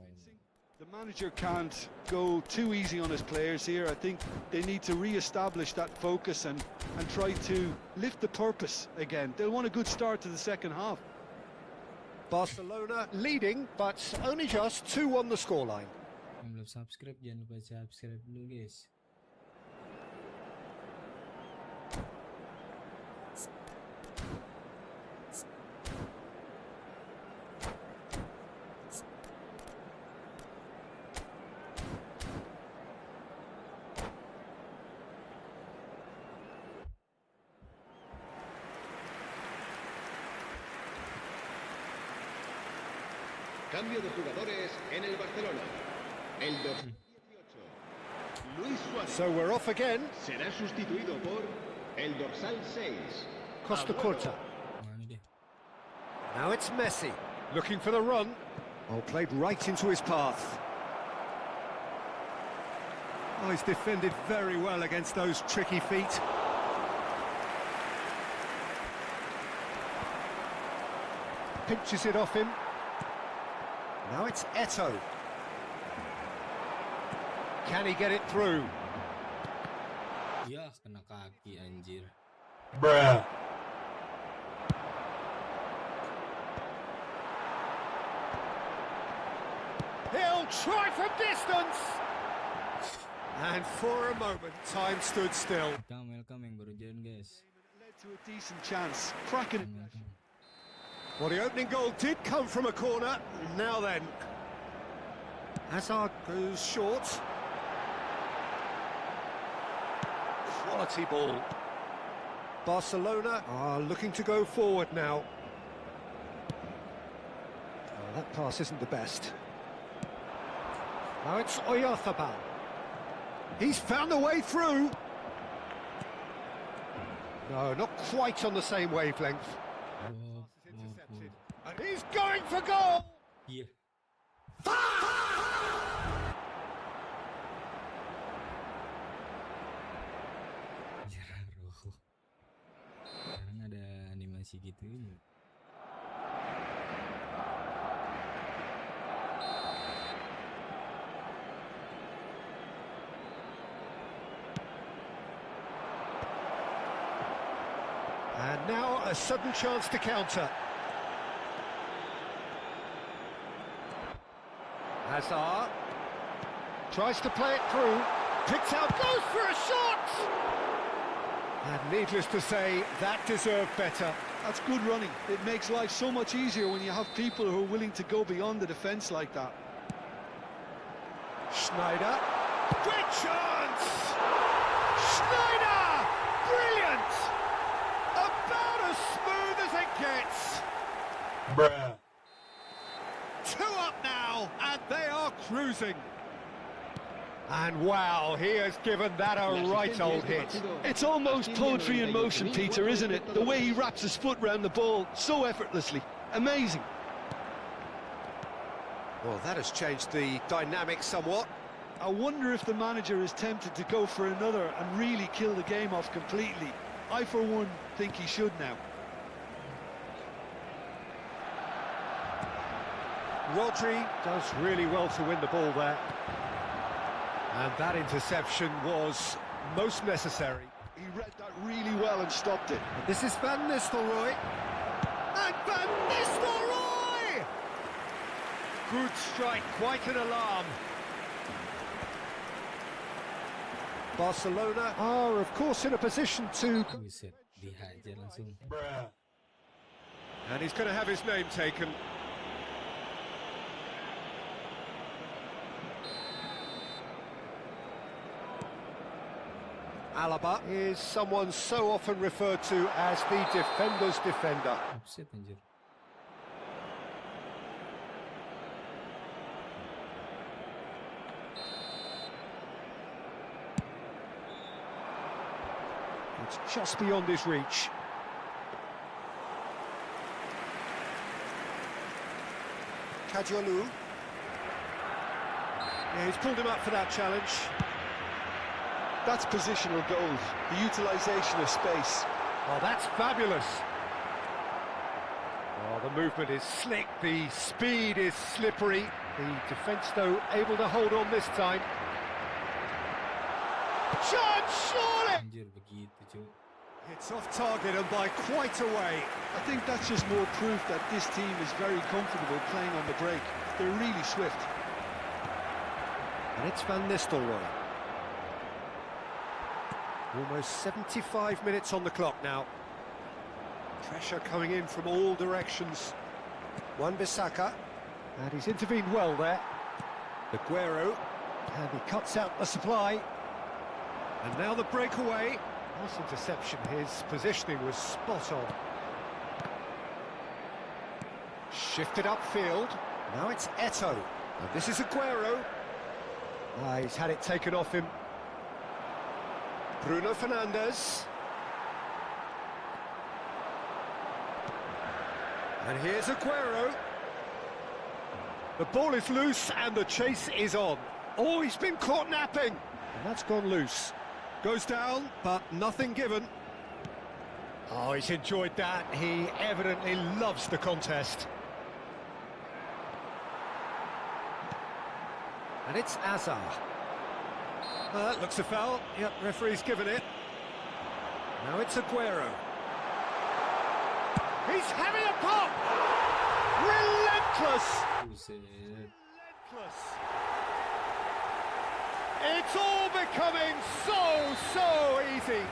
The manager can't go too easy on his players here. I think they need to re-establish that focus and try to lift the purpose again. They'll want a good start to the second half.
Barcelona leading, but only just 2 on the scoreline.
Yang belum subscribe jangan lupa subscribe dulu guys.
Cambio de jugadores en el Barcelona. El 2018, Luis Suárez
So we're off again.
será sustituido por el dorsal 6.
Costa Curta.
Mana dia?
Now it's Messi, looking for the run. Oh, played right into his path. Oh, he's defended very well against those tricky feet. Pinches it off him. Now it's Eto. Can he get it through?
Iya, kena kaki anjir.
Bruh.
He'll try from distance! And for a moment, time stood still.
Welcome yang baru join guys.
It led to a decent chance. Cracking it.
Welcome.
Well, the opening goal did come from a corner. Now then. Hazard goes short. Quality ball. Barcelona are looking to go forward now. Oh, that pass isn't the best. Now it's Oyarzabal. He's found a way through. No, not quite on the same wavelength.
Intercepted.
And he's going for goal!
Iya. Jaro. Sekarang ada animasi gitu.
And now a sudden chance to counter. Hazard tries to play it through, picks out, goes for a shot! And needless to say, that deserved better.
That's good running. It makes life so much easier when you have people who are willing to go beyond the defence like that.
Schneider, great chance! Schneider! Brilliant! About as smooth as it gets.
Bruh.
2 up now, and they are cruising. And wow, he has given that a right old hit.
It's almost poetry in motion, Peter, isn't it? The way he wraps his foot round the ball so effortlessly. Amazing.
Well, that has changed the dynamic somewhat.
I wonder if the manager is tempted to go for another and really kill the game off completely. I, for one, think he should now.
Rodri does really well to win the ball there. And that interception was most necessary.
He read that really well and stopped it.
And this is Van Nistelrooy. And Van Nistelrooy! Good strike, quite an alarm. Barcelona are, of course, in a position to...
Buset, dihajar langsung.
Bruh.
And he's going to have his name taken. Alaba is someone so often referred to as the defender's defender.
Offset anjir.
It's just beyond his reach. Kajolu. Yeah, he's pulled him up for that challenge.
That's positional gold, the utilisation of space.
Oh, that's fabulous. Oh, the movement is slick, the speed is slippery. The defence, though, able to hold on this time. Chance, surely!
Anjir begitu, Cuk.
It's off target and by quite a way.
I think that's just more proof that this team is very comfortable playing on the break. They're really swift.
And it's Van Nistelrooy. Almost 75 minutes on the clock now. Pressure coming in from all directions. Wan-Bissaka, and he's intervened well there. Aguero, and he cuts out the supply. And now the breakaway. Nice interception, his positioning was spot on. Shifted upfield, now it's Eto'o. And this is Aguero. He's had it taken off him. Bruno Fernandes. And here's Aguero. The ball is loose and the chase is on. Oh, he's been caught napping. And that's gone loose. Goes down, but nothing given. Oh, he's enjoyed that. He evidently loves the contest. And it's Azar. That looks a foul. Yep, referee's given it. Now it's Aguero. He's having a pop! Relentless!
Buset.
Relentless! It's all becoming so easy.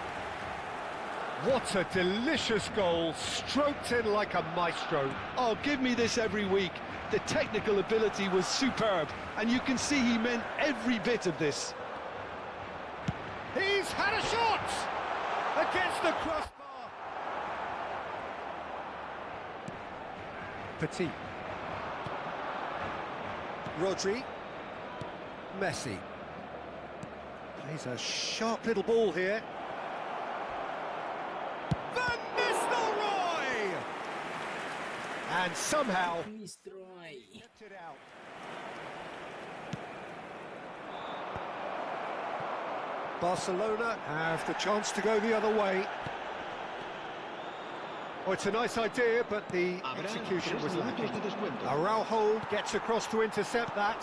What a delicious goal, stroked in like a maestro.
Oh, give me this every week. The technical ability was superb, and you can see he meant every bit of this.
He's had a shot! Against the crossbar. Petit. Rodri. Messi. Plays a sharp little ball here. Van Nistelrooy! And somehow
Destroy.
kept it out. Barcelona have the chance to go the other way. Oh, it's a nice idea, but the execution was lacking. Araujo gets across to intercept that.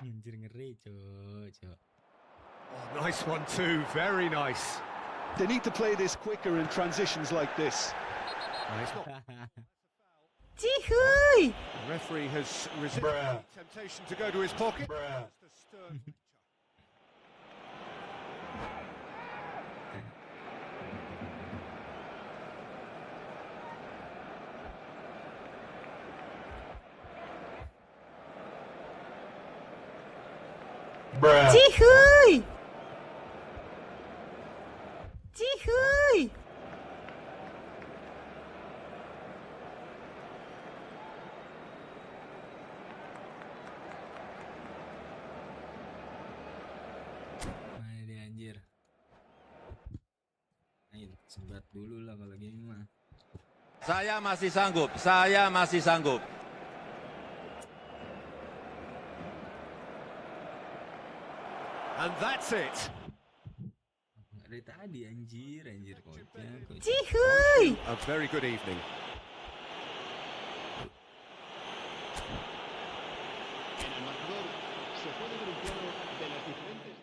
Anjir ngeri, Cuk.
Oh, nice one too, very nice.
They need to play this quicker in transitions like this.
It's not.
Cihuy!
The referee has resisted
Bruh.
the temptation to go to his pocket.
Bruh.
Just a stern nature.
Bruh.
Cihuy! Cihuy!
Mana dia anjir. Ayo, sebat dulu lah kalau gini mah.
Saya masih sanggup, saya masih sanggup.
And that's it.
Nggak dari tadi anjir coachnya.
Cihuy!
A very good evening.
En el marcador se puede ver un plano de las diferentes.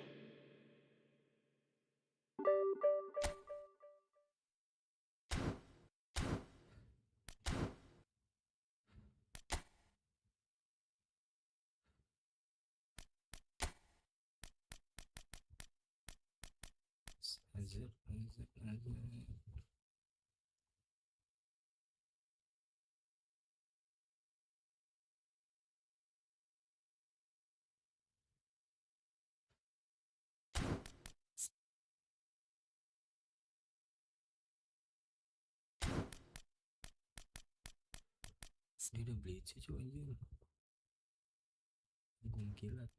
Azir. Dia udah bleach cuy anjir. Gue kilat.